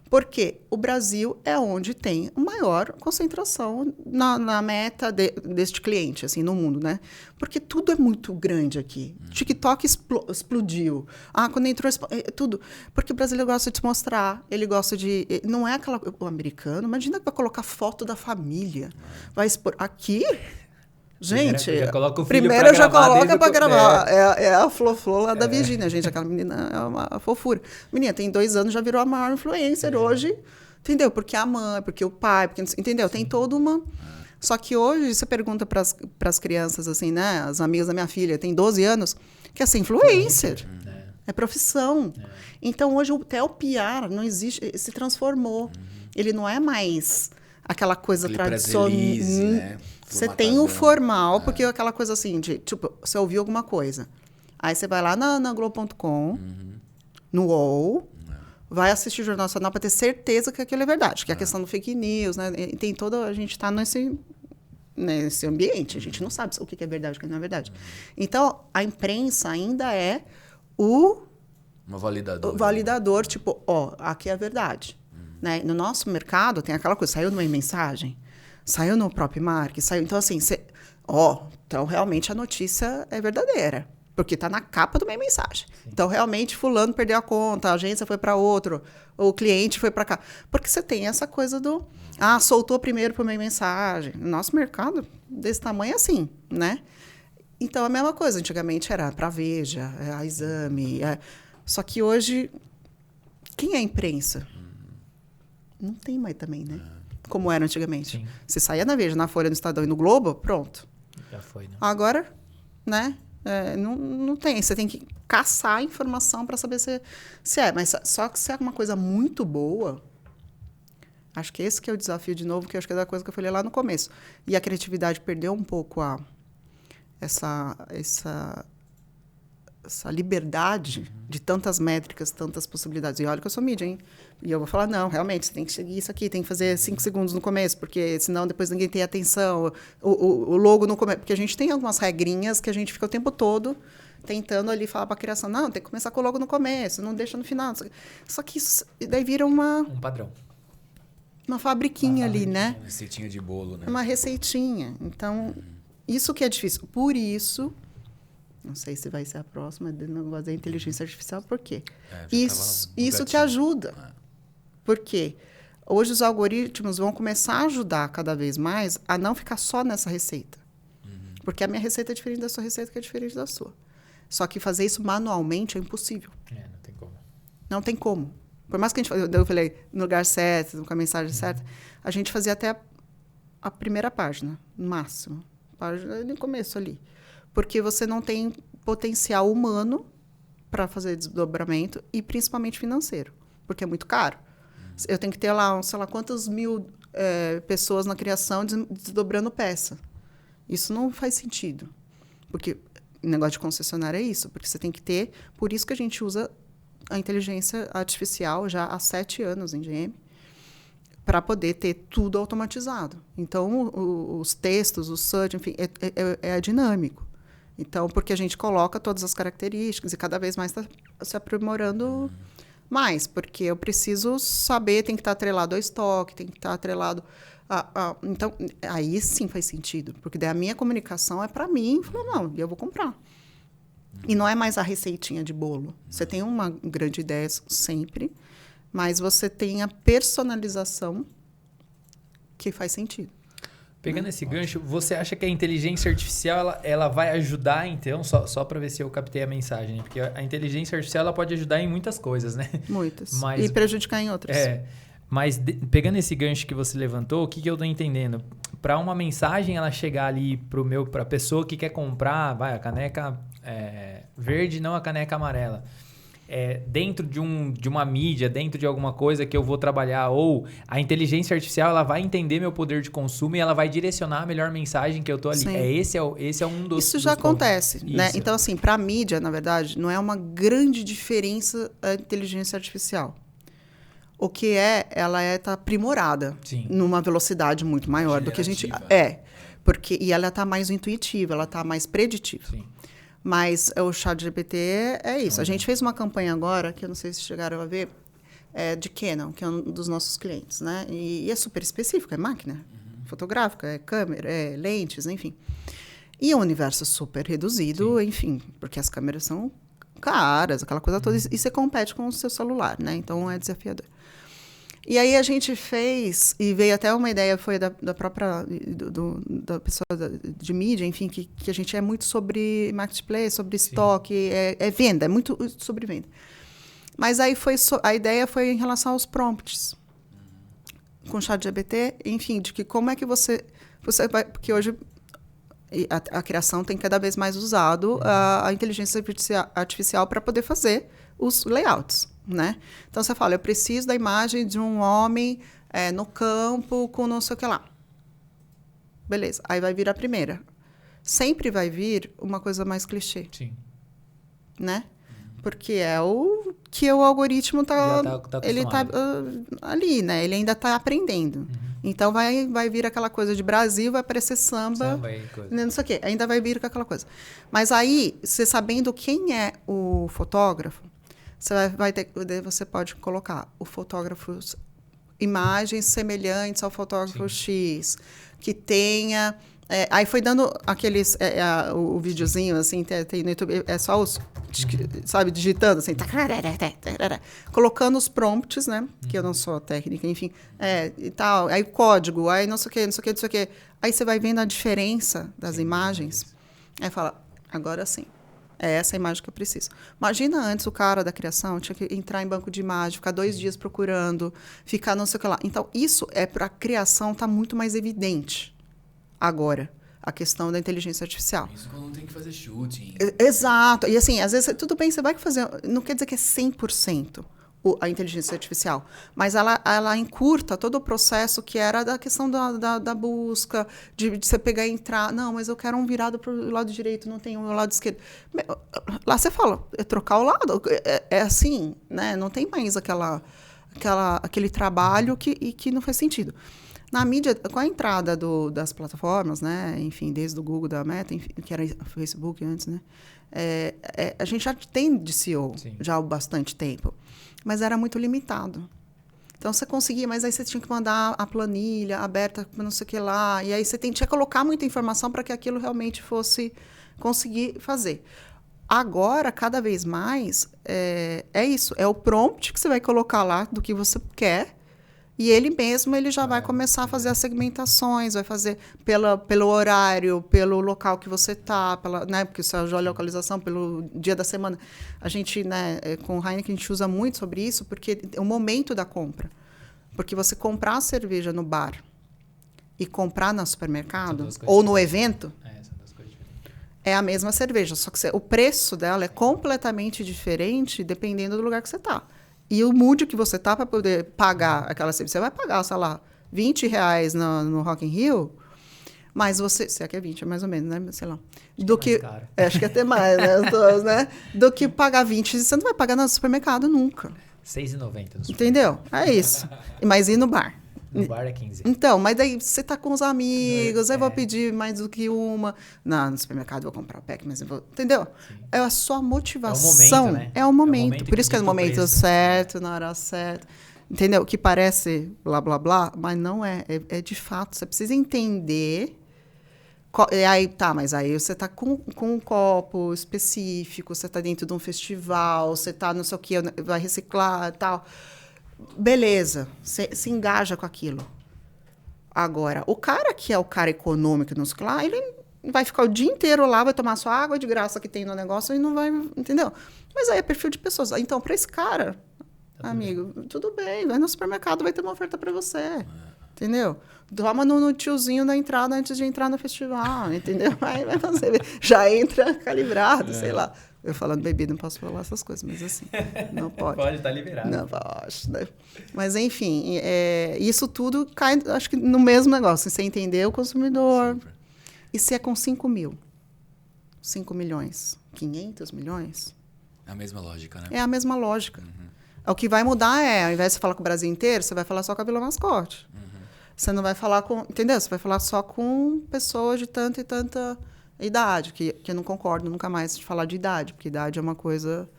C: Porque o Brasil é onde tem a maior concentração na meta deste cliente, assim, no mundo, né? Porque tudo é muito grande aqui. TikTok explodiu. Quando entrou... tudo. Porque o brasileiro gosta de se mostrar, ele gosta de... Não é aquela... O americano, imagina que vai colocar foto da família. Vai expor... Aqui... Gente, primeiro já coloca para gravar. É a Flo lá da Virgínia, gente. Aquela menina é uma fofura. Menina, tem 2 anos, já virou a maior influencer hoje. Entendeu? Porque a mãe, porque o pai, porque, entendeu? Tem toda uma... Só que hoje, você pergunta para as crianças, assim, né? As amigas da minha filha, tem 12 anos, quer ser influencer. É profissão. Então, hoje, até o PR não existe, se transformou. Ele não é mais aquela coisa tradicional. Né? Você tem o formal, porque aquela coisa assim, de, tipo, você ouviu alguma coisa. Aí você vai lá na Globo.com, no UOL, vai assistir o Jornal Nacional para ter certeza que aquilo é verdade. Que é a questão do fake news, né? E tem toda... A gente está nesse ambiente. A gente não sabe o que é verdade e o que não é verdade. Então, a imprensa ainda é o validador, tipo, aqui é a verdade. Né? No nosso mercado, tem aquela coisa, saiu numa mensagem, saiu no próprio Mark, saiu... Então, assim, então realmente a notícia é verdadeira, porque está na capa do meio mensagem. Sim. Então, realmente, fulano perdeu a conta, a agência foi para outro, o cliente foi para cá. Porque você tem essa coisa do... soltou primeiro por meio mensagem. No nosso mercado, desse tamanho, é assim, né? Então, a mesma coisa. Antigamente era para Veja, a Exame. Só que hoje, quem é a imprensa? Não tem mais também, né? Como era antigamente. Sim. Você saía na Veja, na Folha, no Estadão e no Globo, pronto.
A: Já foi, né?
C: Agora, né? Não tem. Você tem que caçar a informação para saber se é. Mas só que se é uma coisa muito boa, acho que esse que é o desafio de novo, que acho que é da coisa que eu falei lá no começo. E a criatividade perdeu um pouco essa liberdade de tantas métricas, tantas possibilidades. E olha que eu sou mídia, hein? E eu vou falar, não, realmente, você tem que seguir isso aqui, tem que fazer 5 segundos no começo, porque senão depois ninguém tem atenção. O logo no começo. Porque a gente tem algumas regrinhas que a gente fica o tempo todo tentando ali falar para a criação, não, tem que começar com o logo no começo, não deixa no final. Só que isso daí vira um
A: padrão.
C: Uma fabriquinha ali, né?
B: Uma receitinha de bolo, né?
C: Uma receitinha. Então, isso que é difícil. Por isso... Não sei se vai ser a próxima do negócio da inteligência artificial, por quê? Isso que ajuda. Por quê? Hoje os algoritmos vão começar a ajudar cada vez mais a não ficar só nessa receita. Porque a minha receita é diferente da sua receita, que é diferente da sua. Só que fazer isso manualmente é impossível.
A: Não tem como.
C: Não tem como. Por mais que eu falei no lugar certo, com a mensagem certa, a gente fazia até a primeira página, no máximo. Página no começo ali. Porque você não tem potencial humano para fazer desdobramento e principalmente financeiro, porque é muito caro. Eu tenho que ter lá, sei lá, quantas mil pessoas na criação desdobrando peça. Isso não faz sentido. Porque o negócio de concessionária é isso, porque você tem que ter... Por isso que a gente usa a inteligência artificial já há 7 anos em GM, para poder ter tudo automatizado. Então, os textos, o search, enfim, é dinâmico. Então, porque a gente coloca todas as características e cada vez mais está se aprimorando mais, porque eu preciso saber, tem que estar atrelado ao estoque, tem que estar atrelado então, aí sim faz sentido, porque daí a minha comunicação é para mim, falou, não, eu vou comprar. E não é mais a receitinha de bolo. Você tem uma grande ideia sempre, mas você tem a personalização que faz sentido.
A: Pegando esse gancho, você acha que a inteligência artificial ela vai ajudar, então, só para ver se eu captei a mensagem, né? Porque a inteligência artificial ela pode ajudar em muitas coisas, né?
C: Muitas. E prejudicar em outras.
A: Mas pegando esse gancho que você levantou, o que eu estou entendendo? Para uma mensagem ela chegar ali para a pessoa que quer comprar, a caneca verde, não a caneca amarela. Dentro de uma mídia, dentro de alguma coisa que eu vou trabalhar, ou a inteligência artificial ela vai entender meu poder de consumo e ela vai direcionar a melhor mensagem que eu estou ali. Esse é um dos...
C: Isso já acontece, né? Então, assim, para a mídia, na verdade, não é uma grande diferença a inteligência artificial. O que ela está aprimorada. Sim. Numa velocidade muito maior do que a gente... E ela está mais intuitiva, ela está mais preditiva. Sim. Mas o ChatGPT é isso. A gente fez uma campanha agora, que eu não sei se chegaram a ver, de Canon, que é um dos nossos clientes, né? E é super específico, é máquina fotográfica, é câmera, é lentes, enfim. E é um universo super reduzido, enfim, porque as câmeras são caras, aquela coisa toda, e você compete com o seu celular, né? Então é desafiador. E aí a gente fez, e veio até uma ideia, foi da própria, da pessoa de mídia, enfim, que a gente é muito sobre marketplace, sobre estoque, é venda, é muito sobre venda. Mas aí a ideia foi em relação aos prompts. Com o ChatGPT, enfim, de que como é que você vai... Porque hoje a criação tem cada vez mais usado a inteligência artificial para poder fazer os layouts, né? Então, você fala, eu preciso da imagem de um homem no campo com não sei o que lá. Beleza, aí vai vir a primeira. Sempre vai vir uma coisa mais clichê.
A: Sim.
C: Né? Porque é o que o algoritmo ele tá ali, né? Ele ainda está aprendendo. Então, vai vir aquela coisa de Brasil, vai aparecer samba não sei o quê. Ainda vai vir com aquela coisa. Mas aí, você sabendo quem é o fotógrafo, você pode colocar o fotógrafo, imagens semelhantes ao fotógrafo X, que tenha... aí foi dando aqueles... o videozinho, assim, tem no YouTube, é só os... sabe, digitando, assim... colocando os prompts, né? Que eu não sou técnica, enfim. E tal. Aí código, aí não sei o quê, não sei o quê, não sei o quê. Aí você vai vendo a diferença das imagens. Aí fala, agora sim. É essa a imagem que eu preciso. Imagina antes o cara da criação tinha que entrar em banco de imagem, ficar 2 dias procurando, ficar não sei o que lá. Então, isso para a criação tá muito mais evidente agora, a questão da inteligência artificial.
B: Isso quando não tem que fazer shooting.
C: Exato. E assim, às vezes, tudo bem, você vai fazer... Não quer dizer que é 100% a inteligência artificial, mas ela encurta todo o processo que era da questão da busca, de você pegar e entrar. Não, mas eu quero um virado para o lado direito, não tem um lado esquerdo. Lá você fala, é trocar o lado. É assim, né? Não tem mais aquele trabalho que não faz sentido. Na mídia, com a entrada das plataformas, né? Enfim, desde o Google, da Meta, enfim, que era o Facebook antes, né? A gente já tem DCO já há bastante tempo, mas era muito limitado. Então, você conseguia, mas aí você tinha que mandar a planilha aberta, não sei o que lá, e aí você tinha que colocar muita informação para que aquilo realmente fosse conseguir fazer. Agora, cada vez mais, é isso. É o prompt que você vai colocar lá do que você quer, e ele já vai começar a fazer as segmentações, vai fazer pelo horário, pelo local que você está, né, porque você olha a localização, pelo dia da semana. A gente, né, com o Heineken, a gente usa muito sobre isso, porque é o momento da compra. Porque você comprar a cerveja no bar e comprar no supermercado, ou no evento, é a mesma cerveja, só que o preço dela é completamente diferente dependendo do lugar que você está. E o mood que você tá para poder pagar aquela cerveja, você vai pagar, sei lá, R$20 no Rock in Rio, mas se é que é 20, é mais ou menos, né? Sei lá. Acho que é até mais, né? Do que pagar 20, você não vai pagar no supermercado nunca.
A: R$6,90.
C: Entendeu? É isso. Mas ir no bar.
A: No bar é 15.
C: Então, mas daí você tá com os amigos, aí vou pedir mais do que uma. Não, no supermercado eu vou comprar o pack, mas eu vou... Entendeu? Sim. É a sua motivação. É o momento, né? É o momento. Por isso que é no momento certo, na hora certa. Entendeu? Que parece blá, blá, blá, mas não é. É de fato. Você precisa entender... mas aí você tá com um copo específico, você tá dentro de um festival, você tá não sei o que, vai reciclar e tal... Beleza, você se engaja com aquilo. Agora, o cara que é o cara econômico, não sei o que lá, ele vai ficar o dia inteiro lá, vai tomar sua água de graça que tem no negócio e não vai, entendeu? Mas aí é perfil de pessoas. Então, para esse cara, amigo, tudo bem, vai no supermercado, vai ter uma oferta para você, entendeu? Toma no tiozinho da entrada antes de entrar no festival, entendeu? Aí vai fazer, já entra calibrado, sei lá. Eu falando bebida, não posso falar essas coisas, mas assim, não pode.
A: Pode estar liberado.
C: Não pode, né? Mas, enfim, isso tudo cai, acho que no mesmo negócio. Você entender o consumidor. Super. E se é com 5 mil? 5 milhões? 500 milhões?
B: É a mesma lógica, né?
C: É a mesma lógica. O que vai mudar ao invés de você falar com o Brasil inteiro, você vai falar só com a Vila Mascote. Você não vai falar com... Entendeu? Você vai falar só com pessoas de tanta e tanta idade, que eu não concordo nunca mais de falar de idade, porque idade é uma coisa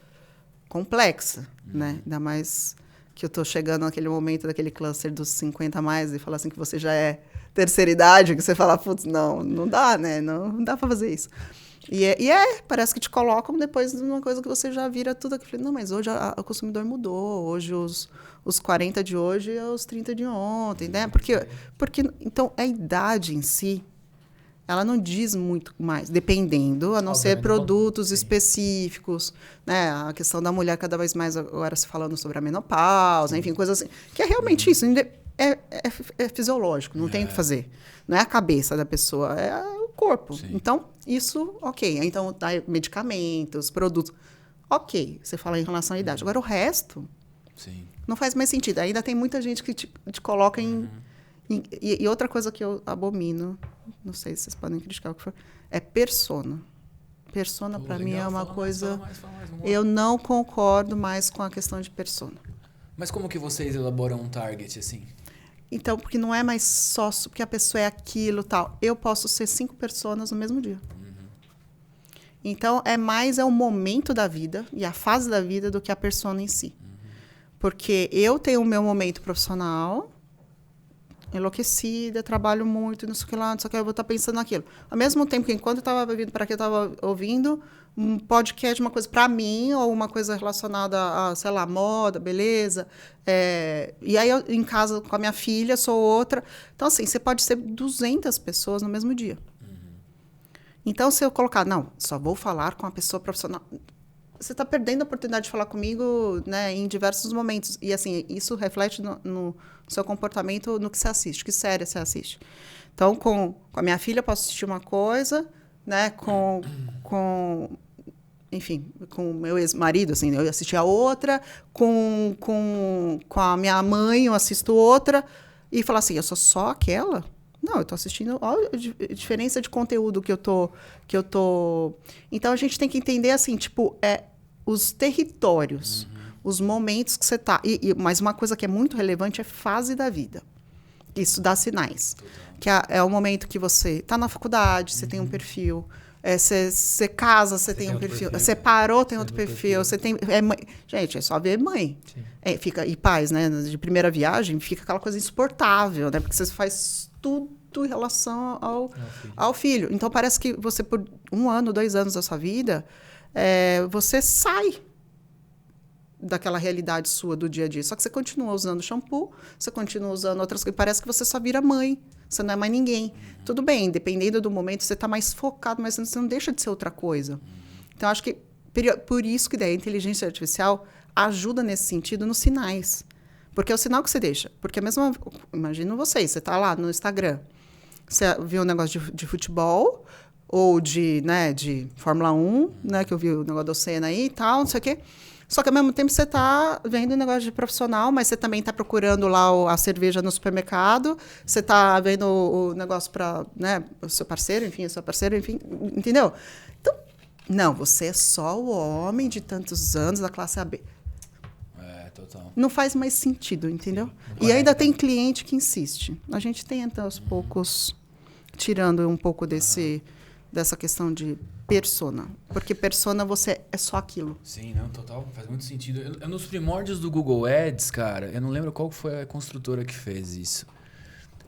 C: complexa, né? Ainda mais que eu estou chegando naquele momento daquele cluster dos 50 a mais e falar assim que você já é terceira idade, que você fala, putz, não dá, né? Não dá para fazer isso. Parece que te colocam depois de uma coisa que você já vira tudo aquilo. Não, mas hoje o consumidor mudou. Hoje os 40 de hoje é os 30 de ontem, né? Porque então, a idade em si, ela não diz muito mais, dependendo, a não ser produtos específicos, né? A questão da mulher cada vez mais agora se falando sobre a menopausa, enfim, coisas assim. Que é realmente isso, é fisiológico, não tem o que fazer. Não é a cabeça da pessoa, é o corpo. Sim. Então, isso, ok. Então, medicamentos, produtos, ok. Você fala em relação à idade. Agora, o resto
B: Sim.
C: não faz mais sentido. Ainda tem muita gente que te coloca em... E outra coisa que eu abomino, não sei se vocês podem criticar o que for, é persona. Persona, para mim, é uma coisa... Fala mais, eu não concordo mais com a questão de persona.
B: Mas como que vocês elaboram um target, assim?
C: Então, porque não é mais só porque a pessoa é aquilo, tal. Eu posso ser 5 personas no mesmo dia. Então, é o momento da vida e a fase da vida do que a persona em si. Porque eu tenho o meu momento profissional, enlouquecida, trabalho muito, não sei o que lá, não sei o que, eu vou estar pensando naquilo. Ao mesmo tempo que enquanto eu estava vindo para aqui, eu estava ouvindo um podcast, uma coisa para mim, ou uma coisa relacionada a, sei lá, moda, beleza. E aí, eu, em casa com a minha filha, sou outra. Então, assim, você pode ser 200 pessoas no mesmo dia. Então, se eu colocar, não, só vou falar com a pessoa profissional... Você está perdendo a oportunidade de falar comigo, né, em diversos momentos. E, assim, isso reflete no seu comportamento, no que você assiste, que série você assiste. Então, com a minha filha, eu posso assistir uma coisa, né, enfim, com o meu ex-marido, assim, eu assisti a outra, com a minha mãe, eu assisto outra, e falar assim, eu sou só aquela? Não, eu estou assistindo... Olha a diferença de conteúdo que eu tô... Então, a gente tem que entender, assim, tipo, os territórios, os momentos que você está... Mas uma coisa que é muito relevante é fase da vida. Isso dá sinais. Que é o momento que você está na faculdade, você tem um perfil... Você casa, você tem um perfil. Você parou, tem outro perfil. Você tem... Gente, é só ver mãe. E pais, né? De primeira viagem, fica aquela coisa insuportável, né? Porque você faz tudo em relação ao filho. Então, parece que você, por 1 ano, 2 anos da sua vida, você sai daquela realidade sua do dia a dia. Só que você continua usando shampoo, você continua usando outras coisas. Parece que você só vira mãe. Você não é mais ninguém. Tudo bem, dependendo do momento, você está mais focado, mas você não deixa de ser outra coisa. Então, acho que por isso que a inteligência artificial ajuda nesse sentido nos sinais. Porque é o sinal que você deixa. Porque imagina você está lá no Instagram, você viu um negócio de futebol, ou de Fórmula 1, né, que eu vi o negócio do Senna aí e tal, não sei o quê. Só que, ao mesmo tempo, você está vendo um negócio de profissional, mas você também está procurando lá a cerveja no supermercado, você está vendo o negócio para, né, o seu parceiro, enfim, entendeu? Então, não, você é só o homem de tantos anos da classe AB.
B: Total.
C: Não faz mais sentido, entendeu? Sim, e ainda tem cliente que insiste. A gente tenta, aos poucos, tirando um pouco dessa questão de persona. Porque persona, você é só aquilo.
B: Sim, não, total. Faz muito sentido. Nos primórdios do Google Ads, cara, eu não lembro qual foi a construtora que fez isso.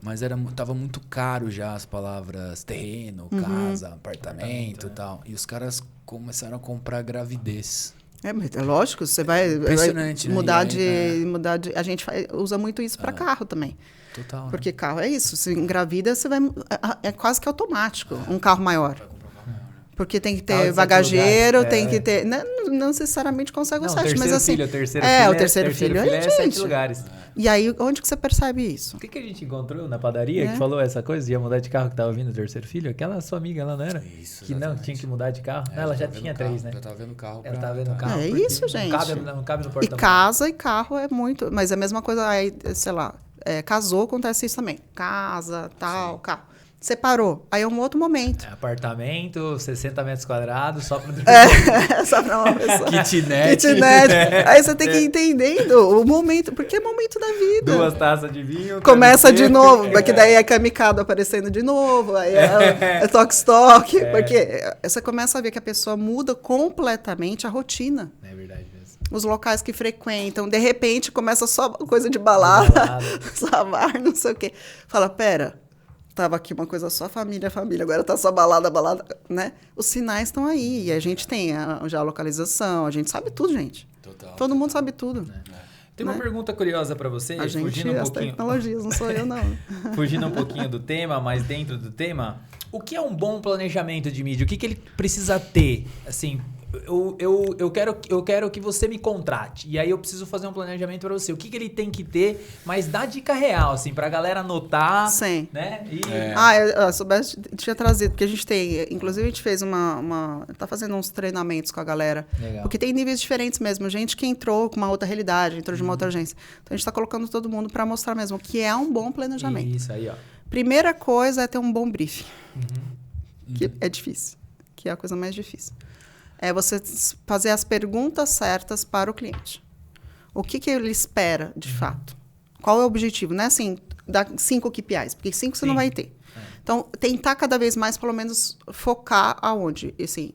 B: Mas tava muito caro já as palavras terreno, casa, apartamento e tal. E os caras começaram a comprar gravidez.
C: É lógico, você vai mudar, né? A gente usa muito isso para carro também.
B: Total.
C: Porque carro é isso. Se engravida, você vai... É quase que automático um carro maior. Porque tem que ter bagageiro, tem que ter... Não necessariamente consegue um 7, mas assim...
A: O terceiro filho é
C: 7
A: lugares.
C: E aí, onde que você percebe isso?
A: O que a gente encontrou na padaria que falou essa coisa? Ia mudar de carro que tava vindo o terceiro filho? Aquela sua amiga, ela não era?
B: Isso,
A: que não tinha que mudar de carro? Ela já tinha 3, né?
B: Já tava vendo o carro.
A: Ela tava vendo o carro.
C: É isso, gente.
A: Não cabe no porta-malas.
C: E casa e carro é muito... Mas é a mesma coisa, aí, sei lá, casou, acontece isso também. Casa, tal, carro. Separou. Aí é um outro momento.
A: Apartamento, 60 metros quadrados, só pra...
C: Só pra uma pessoa.
B: Kitnet.
C: Aí você tem que ir entendendo o momento, porque é momento da vida.
A: 2 taças de vinho.
C: Começa de novo, porque daí é kamikado aparecendo de novo, aí é toque-toque, porque você começa a ver que a pessoa muda completamente a rotina.
A: É verdade mesmo.
C: Os locais que frequentam, de repente começa só coisa de balada, só bar, não sei o quê. Fala, pera... Tava aqui uma coisa só família, agora tá só balada, né? Os sinais estão aí, e a gente tem já a localização, a gente sabe tudo, gente.
B: Total.
C: Todo mundo sabe tudo.
A: Tem uma pergunta curiosa para você,
C: A gente,
A: fugindo um
C: as
A: pouquinho...
C: tecnologias, não sou eu, não.
A: Fugindo um pouquinho do tema, mas dentro do tema, o que é um bom planejamento de mídia? O que ele precisa ter? Assim, eu quero que você me contrate. E aí eu preciso fazer um planejamento para você. O que ele tem que ter? Mas dá dica real, assim, pra galera anotar.
C: Sim.
A: Né? E...
C: Eu soubesse, tinha trazido, porque a gente tem... Inclusive, a gente fez tá fazendo uns treinamentos com a galera.
A: Legal.
C: Porque tem níveis diferentes mesmo. Gente que entrou com uma outra realidade, entrou de uma outra agência. Então, a gente tá colocando todo mundo para mostrar mesmo o que é um bom planejamento.
A: Isso aí, ó.
C: Primeira coisa é ter um bom briefing. Que é difícil. Que é a coisa mais difícil. É você fazer as perguntas certas para o cliente. O que ele espera, de fato? Qual é o objetivo? Não é assim, dar 5 KPIs, porque 5 você não vai ter. Então, tentar cada vez mais, pelo menos, focar aonde? Assim,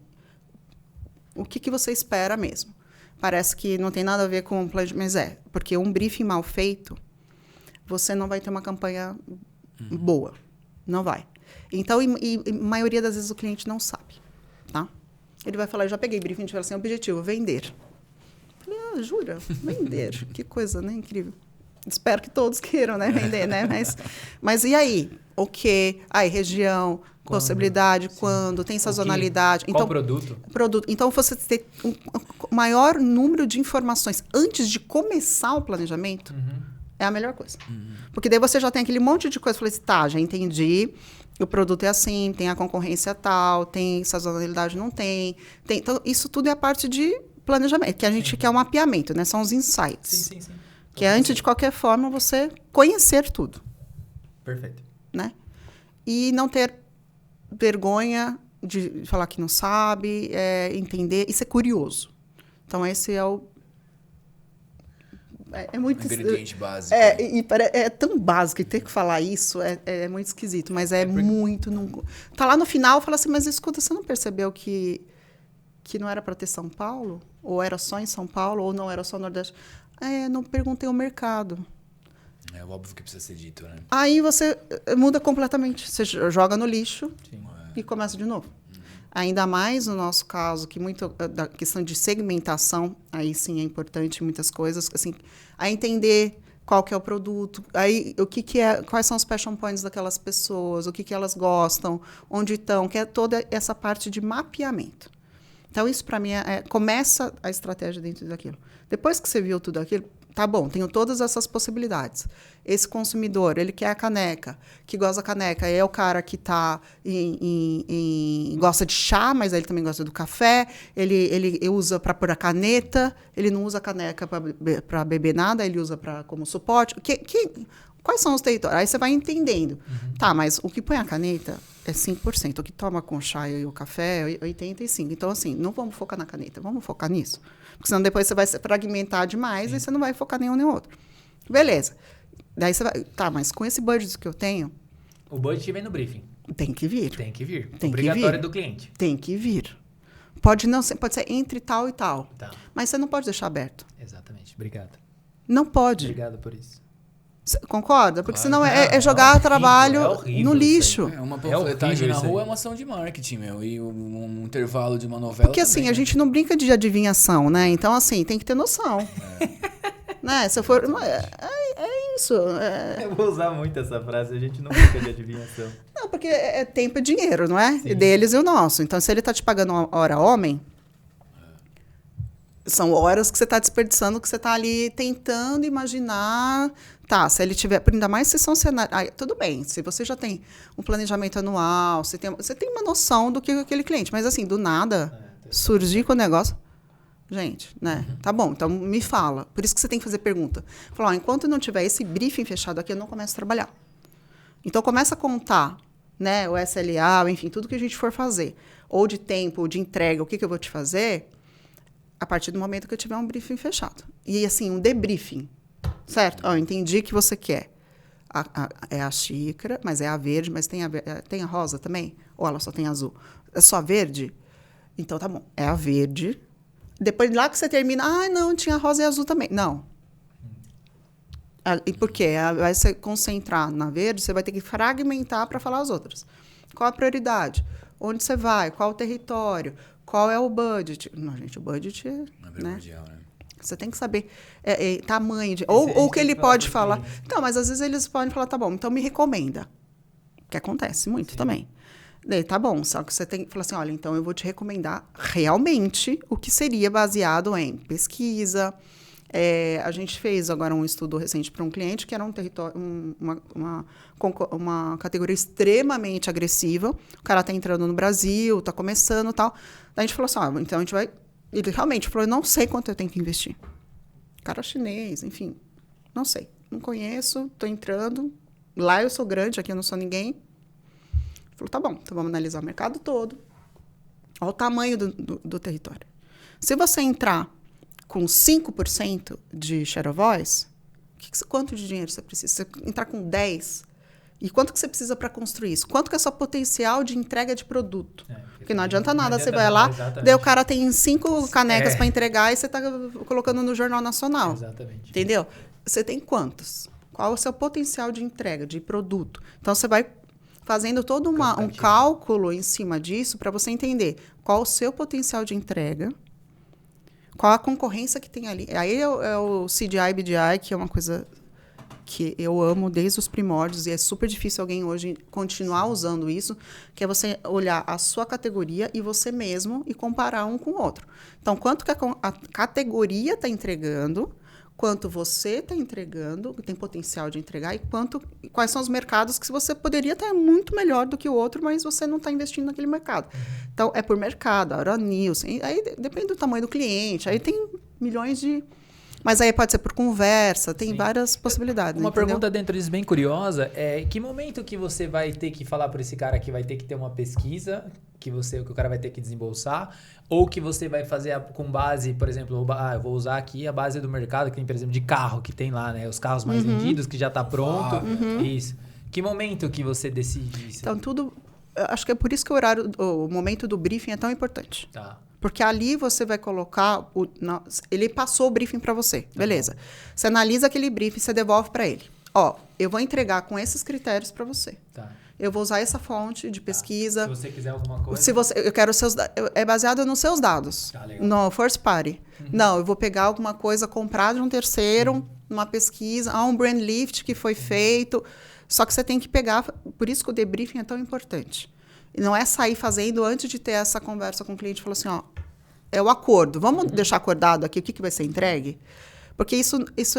C: o que você espera mesmo? Parece que não tem nada a ver com o planejamento, mas porque um briefing mal feito, você não vai ter uma campanha boa. Não vai. Então, e a maioria das vezes o cliente não sabe, tá? Ele vai falar, eu já peguei briefing, a gente fala assim, objetivo, vender. Eu falei, jura? Vender. Que coisa, né? Incrível. Espero que todos queiram, né? Vender, né? Mas e aí? O quê? Aí, região, quando? Possibilidade, quando, tem sazonalidade.
A: Qual
C: então,
A: produto?
C: Então, você ter um maior número de informações antes de começar o planejamento é a melhor coisa. Porque daí você já tem aquele monte de coisa. Eu falei assim, tá, já entendi. O produto é assim, tem a concorrência tal, tem sazonalidade, não tem. Então, isso tudo é a parte de planejamento, que a gente quer um mapeamento, né? São os insights.
A: Sim.
C: Que é, antes de qualquer forma, você conhecer tudo.
A: Perfeito.
C: Né? E não ter vergonha de falar que não sabe, entender e ser curioso. Então, esse é o... É muito...
B: ingrediente básico.
C: É tão básico, e ter que falar isso é muito esquisito, mas muito... Tá lá no final, fala assim, mas escuta, você não percebeu que não era para ter São Paulo? Ou era só em São Paulo? Ou não era só no Nordeste? Não perguntei ao mercado.
B: É óbvio que precisa ser dito, né?
C: Aí você muda completamente. Você joga no lixo
A: Sim.
C: E começa de novo. Ainda mais no nosso caso, que muito da questão de segmentação, aí sim é importante muitas coisas, assim, a entender qual que é o produto, aí o que é, quais são os passion points daquelas pessoas, o que elas gostam, onde estão, que é toda essa parte de mapeamento. Então, isso para mim começa a estratégia dentro daquilo. Depois que você viu tudo aquilo, tá bom, tenho todas essas possibilidades. Esse consumidor, ele quer a caneca, que gosta da caneca, é o cara que gosta de chá, mas ele também gosta do café, ele usa para pôr a caneta, ele não usa a caneca para beber nada, ele usa como suporte. Quais são os territórios? Aí você vai entendendo. Tá, mas o que põe a caneta é 5%, o que toma com chá e o café é 85%. Então, assim, não vamos focar na caneta, vamos focar nisso. Porque senão depois você vai se fragmentar demais e você não vai focar nenhum nem outro. Beleza. Daí você vai... Tá, mas com esse budget que eu tenho...
A: O budget vem no briefing.
C: Tem que vir.
A: Tem que vir.
C: Tem
A: Obrigatório
C: que vir.
A: Do cliente.
C: Tem que vir. Pode ser entre tal e tal.
A: Tá.
C: Mas você não pode deixar aberto.
A: Exatamente. Obrigado.
C: Não pode.
A: Obrigado por isso.
C: Concorda? Porque
B: Claro.
C: senão é jogar trabalho
A: horrível
C: no lixo.
B: Uma panfletagem na
A: isso
B: rua
A: aí.
B: é uma ação de marketing, meu. E um intervalo de uma novela
C: Porque assim,
B: também,
C: a
B: né?
C: gente não brinca de adivinhação, né? Então, assim, tem que ter noção. Né? Se eu for... É isso.
A: Eu vou usar muito essa frase, a gente não fica de adivinhação.
C: Não, porque tempo é dinheiro, não é?
A: Sim.
C: Deles e o nosso. Então, se ele tá te pagando uma hora homem, são horas que você tá desperdiçando, que você tá ali tentando imaginar... Tá, se ele tiver... Ainda mais se são cenários... tudo bem, se você já tem um planejamento anual, você tem uma noção do que aquele cliente. Mas, assim, do nada, surgir com o negócio... Gente, né? Tá bom, então me fala. Por isso que você tem que fazer pergunta. Falar, enquanto não tiver esse briefing fechado aqui, eu não começo a trabalhar. Então, começa a contar né? O SLA, enfim, tudo que a gente for fazer. Ou de tempo, ou de entrega, o que eu vou te fazer, a partir do momento que eu tiver um briefing fechado. E, assim, um debriefing, certo? Ó, entendi que você quer. É a xícara, mas é a verde, mas tem a rosa também? Ou ela só tem azul? É só verde? Então, tá bom. É a verde. Depois, lá que você termina, não, tinha rosa e azul também. Não. E por quê? Vai se concentrar na verde, você vai ter que fragmentar para falar as outras. Qual a prioridade? Onde você vai? Qual o território? Qual é o budget? Não, gente, o budget é primordial, né? Você tem que saber tamanho de... Ou o que ele pode falar. Então, mas às vezes eles podem falar, tá bom, então me recomenda. Que acontece muito também. Daí, tá bom, só que você tem que falar assim, olha, então eu vou te recomendar realmente o que seria baseado em pesquisa. A gente fez agora um estudo recente para um cliente que era um território, uma categoria extremamente agressiva. O cara está entrando no Brasil, está começando e tal. Daí a gente falou assim, então a gente vai... Ele realmente falou, eu não sei quanto eu tenho que investir. Cara chinês, enfim, não sei. Não conheço, estou entrando. Lá eu sou grande, aqui eu não sou ninguém. Ele falou, tá bom, então vamos analisar o mercado todo. Olha o tamanho do território. Se você entrar com 5% de share of voice, quanto de dinheiro você precisa? Se você entrar com 10%, e quanto que você precisa para construir isso? Quanto que é seu potencial de entrega de produto? Porque não adianta nada, você vai lá, daí o cara tem 5 canecas para entregar e você está colocando no Jornal Nacional.
A: Exatamente.
C: Entendeu? Você tem quantos? Qual é o seu potencial de entrega, de produto? Então, você vai fazendo todo um cálculo em cima disso para você entender qual o seu potencial de entrega, qual a concorrência que tem ali. Aí é o CDI, BDI, que é uma coisa que eu amo desde os primórdios, e é super difícil alguém hoje continuar usando isso, que é você olhar a sua categoria e você mesmo e comparar um com o outro. Então, quanto que a categoria está entregando, quanto você está entregando, tem potencial de entregar, e quais são os mercados que você poderia estar muito melhor do que o outro, mas você não está investindo naquele mercado. Então, é por mercado, a Euronews, aí depende do tamanho do cliente, aí tem milhões de... Mas aí pode ser por conversa, tem várias possibilidades.
A: Uma pergunta dentro disso bem curiosa é que momento que você vai ter que falar para esse cara que vai ter que ter uma pesquisa que o cara vai ter que desembolsar, ou que você vai fazer com base, por exemplo, eu vou usar aqui a base do mercado, que tem, por exemplo, de carro que tem lá, né? Os carros mais vendidos, que já está pronto. Isso. Que momento que você decide isso?
C: Então, acho que é por isso que o momento do briefing é tão importante.
A: Tá.
C: Porque ali você vai colocar... ele passou o briefing para você. Beleza. Você analisa aquele briefing e você devolve para ele. Eu vou entregar com esses critérios para você.
A: Tá.
C: Eu vou usar essa fonte de pesquisa.
A: Se você quiser alguma coisa...
C: eu quero seus dados. É baseado nos seus dados.
A: Tá, legal.
C: No first party. Não, eu vou pegar alguma coisa comprada de um terceiro, uma pesquisa, um brand lift que foi feito. Só que você tem que pegar... Por isso que o debriefing é tão importante. E não é sair fazendo antes de ter essa conversa com o cliente e falar assim, é o acordo. Vamos deixar acordado aqui o que vai ser entregue? Porque isso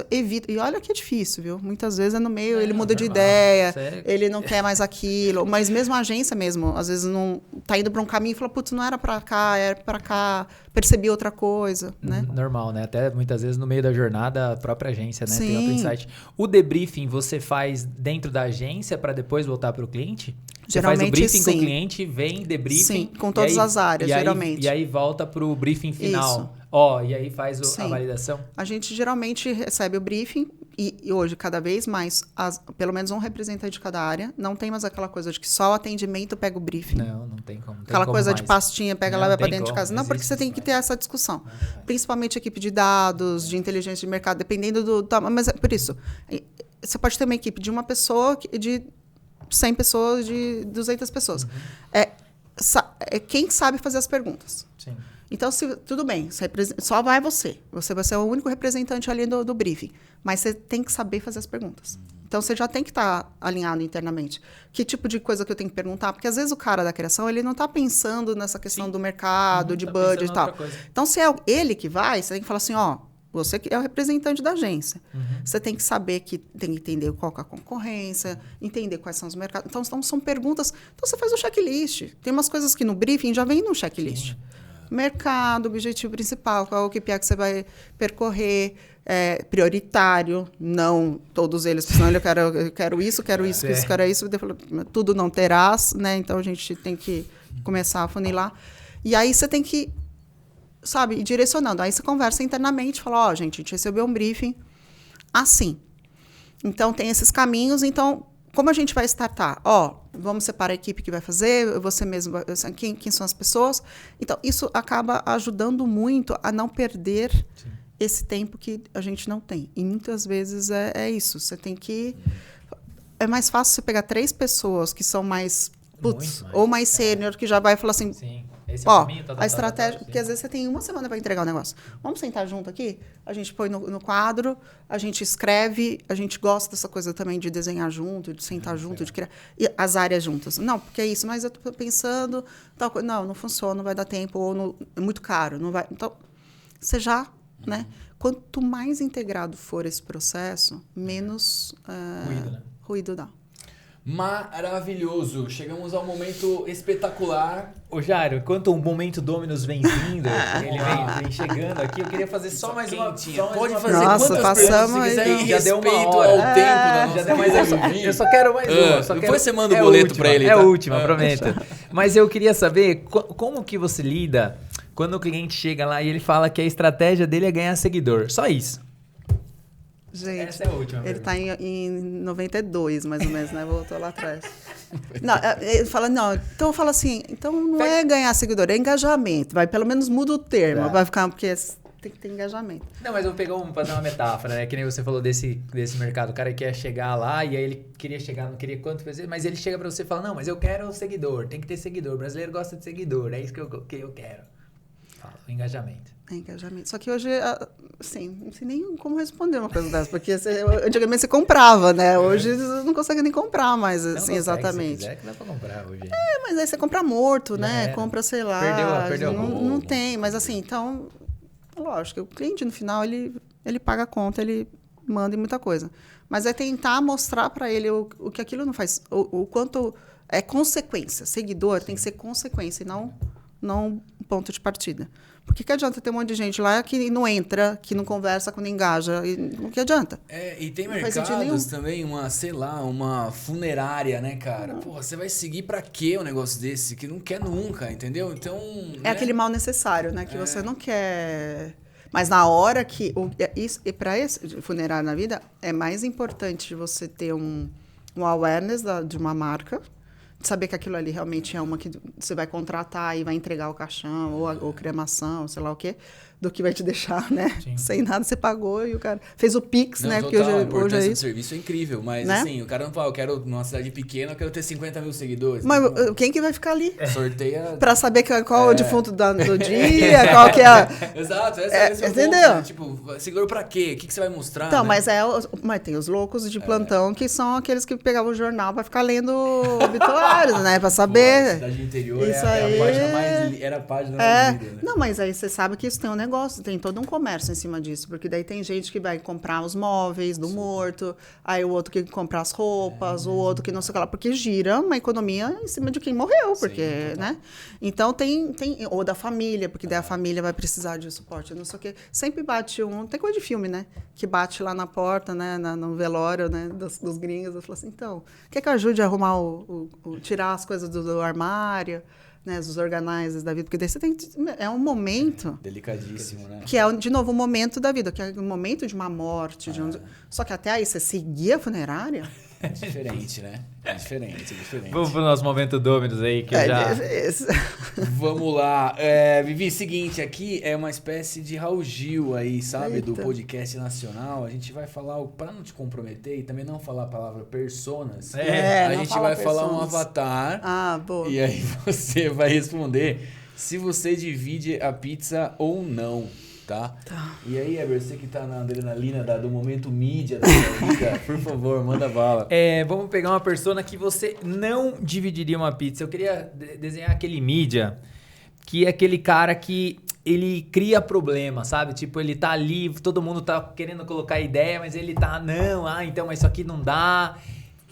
C: evita... E olha que é difícil, viu? Muitas vezes é no meio, ele muda de ideia, ele não quer mais aquilo. Mas mesmo a agência mesmo, às vezes não tá indo para um caminho e fala, putz, não era para cá, era para cá, percebi outra coisa, né?
A: Normal, né? Até muitas vezes no meio da jornada, a própria agência, né?
C: Sim.
A: Tem outro insight. O debriefing você faz dentro da agência para depois voltar para o cliente? Você faz o briefing com o cliente, vem, debriefing.
C: Sim, com todas as áreas, geralmente.
A: E aí volta para o briefing final. E aí faz a validação?
C: A gente geralmente recebe o briefing e hoje, cada vez mais, pelo menos um representante de cada área. Não tem mais aquela coisa de que só o atendimento pega o briefing.
A: Não tem como.
C: Aquela coisa de pastinha, pega lá e vai para dentro de casa. Não, porque você tem que ter essa discussão. Principalmente a equipe de dados, de inteligência de mercado, dependendo do tamanho. Mas é por isso. Você pode ter uma equipe de uma pessoa, de 100 pessoas, de 200 pessoas. Quem sabe fazer as perguntas.
A: Sim.
C: Então, tudo bem, só vai você. Você vai ser o único representante ali do briefing. Mas você tem que saber fazer as perguntas. Então, você já tem que estar alinhado internamente. Que tipo de coisa que eu tenho que perguntar? Porque, às vezes, o cara da criação, ele não está pensando nessa questão do mercado, de budget e tal. Então, se é ele que vai, você tem que falar assim, você que é o representante da agência. Você tem que saber que tem que entender qual que é a concorrência, entender quais são os mercados. Então, são perguntas... Então, você faz um checklist. Tem umas coisas que no briefing já vem no checklist. Sim. Mercado, objetivo principal, qual é o KPI que você vai percorrer, prioritário, não todos eles, senão eu quero isso, quero isso, quero isso, tudo não terás, né? Então a gente tem que começar a funilar. E aí você tem que, sabe, ir direcionando. Aí você conversa internamente, fala, gente, a gente recebeu um briefing assim. Então tem esses caminhos, então como a gente vai startar? Vamos separar a equipe que vai fazer, você mesmo, quem são as pessoas? Então isso acaba ajudando muito a não perder esse tempo que a gente não tem. E muitas vezes é isso. Você tem que... É mais fácil você pegar 3 pessoas que são mais... ou mais sênior, que já vai falar assim...
A: Sim. Esse é o caminho,
C: a estratégia... Porque às vezes você tem uma semana para entregar o negócio. Vamos sentar junto aqui? A gente põe no quadro, a gente escreve, a gente gosta dessa coisa também de desenhar junto, de sentar junto, de criar... E as áreas juntas. Não, porque é isso. Mas eu estou pensando... Não funciona, não vai dar tempo, ou é muito caro, não vai... Então, você já... Né? Quanto mais integrado for esse processo, menos ruído dá.
B: Maravilhoso. Chegamos ao momento espetacular.
A: Ô Jairo, enquanto o momento Dominus vem vindo, ele vem chegando aqui, eu queria fazer só mais uma...
B: Pode fazer
C: quantas
B: passamos
C: perguntas
B: você quiser em
A: já deu uma
B: respeito
A: hora.
B: ao tempo da nossa
A: Já deu mais eu só quero mais uma.
B: Depois você manda o boleto pra ele.
A: É a última, prometo. Mas eu queria saber como que você lida quando o cliente chega lá e ele fala que a estratégia dele é ganhar seguidor. Só isso.
C: Gente,
A: essa é a última.
C: Ele está em 92, mais ou menos, né? Voltou lá atrás. Não, ele fala, então fala assim, então não é ganhar seguidor, é engajamento. Pelo menos muda o termo, vai ficar, porque tem que ter engajamento.
A: Não, mas eu vou fazer uma metáfora, né? Que nem você falou desse mercado. O cara quer chegar lá e aí ele queria chegar, não queria quanto fazer, mas ele chega pra você e fala, não, mas eu quero seguidor, tem que ter seguidor. O brasileiro gosta de seguidor, é isso que eu quero. Fala, o engajamento.
C: Engajamento. Só que hoje, assim, não sei nem como responder uma coisa dessa, porque antigamente você comprava, né? Hoje você não consegue nem comprar mais, assim, consegue, exatamente.
A: Se quiser, que dá pra comprar hoje.
C: Mas aí você compra morto, né? Compra, sei lá.
A: Perdeu
C: não tem, mas assim, então, lógico, o cliente no final, ele paga a conta, ele manda em muita coisa. Mas é tentar mostrar para ele o que aquilo não faz, o quanto é consequência. Seguidor tem que ser consequência e não ponto de partida. Porque que adianta ter um monte de gente lá que não entra, que não conversa, que não engaja? O que adianta?
B: E tem mercados também, uma funerária, né, cara? Porra, você vai seguir pra quê um negócio desse? Que não quer nunca, entendeu? Então...
C: É aquele mal necessário, né? Que você não quer... Mas na hora que... Para esse funerário na vida, é mais importante você ter um awareness de uma marca, de saber que aquilo ali realmente é uma que você vai contratar e vai entregar o caixão ou cremação, sei lá o quê, do que vai te deixar, né?
A: Sim.
C: Sem nada, você pagou e o cara fez o Pix, né?
B: Total,
C: Porque
B: hoje a importância
C: é
B: do
C: isso.
B: serviço é incrível, mas
C: né?
B: assim, o cara não fala, eu quero, numa cidade pequena, eu quero ter 50 mil seguidores.
C: Mas
B: então,
C: quem que vai ficar ali?
B: Sorteia...
C: Pra saber qual é o defunto do dia, qual que é...
B: Exato, esse é o
C: entendeu?
B: ponto, né? Tipo, seguidor pra quê? O que você vai mostrar?
C: Então,
B: né?
C: mas tem os loucos de plantão que são aqueles que pegavam o jornal pra ficar lendo obituários, né? Pra saber.
B: Cidade interior
C: isso
B: era a página mais lida, né?
C: Não, mas aí você sabe que isso tem um negócio, tem todo um comércio em cima disso, porque daí tem gente que vai comprar os móveis do morto, aí o outro que compra as roupas, o outro que não sei o que lá, porque gira uma economia em cima de quem morreu, porque, né? Então tem ou da família, porque daí a família vai precisar de suporte, não sei o que. Sempre bate tem coisa de filme, né? Que bate lá na porta, né? No velório, né? Dos gringos, eu falo assim, então, quer que eu ajude a arrumar tirar as coisas do armário? Né, os organizers da vida, porque daí você tem é um momento
B: delicadíssimo, né?
C: Que é, de novo, um momento da vida, que é um momento de uma morte. Só que até aí você seguir a funerária...
B: É diferente, né? É diferente.
A: Vamos pro nosso momento Dominus aí, que
B: Vamos lá. Vivi, seguinte, aqui é uma espécie de Raul Gil aí, sabe?
C: Eita.
B: Do podcast nacional. A gente vai falar, para não te comprometer e também não falar a palavra personas, a gente vai falar um avatar.
C: Ah, boa.
B: E aí você vai responder se você divide a pizza ou não. Tá? E aí, Eber, você que tá na adrenalina do momento mídia da sua vida, por favor, manda bala.
A: Vamos pegar uma persona que você não dividiria uma pizza. Eu queria desenhar aquele mídia, que é aquele cara que ele cria problema, sabe? Tipo, ele tá ali, todo mundo tá querendo colocar ideia, mas ele tá, então, mas isso aqui não dá.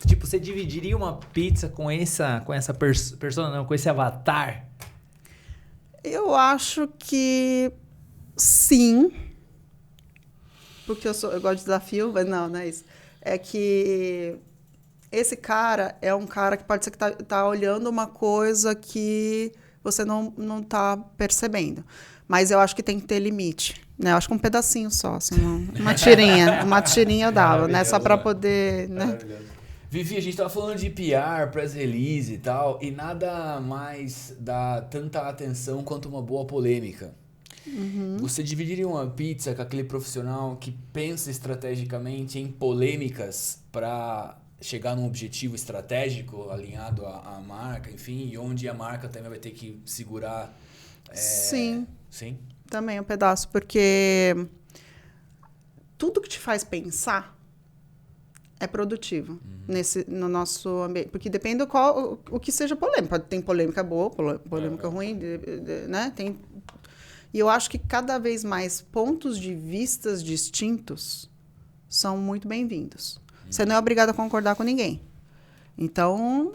A: Tipo, você dividiria uma pizza com essa persona, não, com esse avatar?
C: Eu acho que... Sim, porque eu gosto de desafio, mas não é isso. É que esse cara é um cara que pode ser que tá olhando uma coisa que você não tá percebendo. Mas eu acho que tem que ter limite, né? Eu acho que um pedacinho só, assim, uma tirinha eu dava, né? Só para poder, né?
B: Vivi, a gente tava falando de PR, press release e tal, e nada mais dá tanta atenção quanto uma boa polêmica. Você dividiria uma pizza com aquele profissional que pensa estrategicamente em polêmicas para chegar num objetivo estratégico alinhado à marca, enfim, e onde a marca também vai ter que segurar...
C: Sim.
B: Sim?
C: Também um pedaço, porque tudo que te faz pensar é produtivo no nosso ambiente. Porque depende do o que seja polêmica. Tem polêmica boa, polêmica ruim, né? E eu acho que cada vez mais pontos de vistas distintos são muito bem-vindos. Você não é obrigado a concordar com ninguém. Então,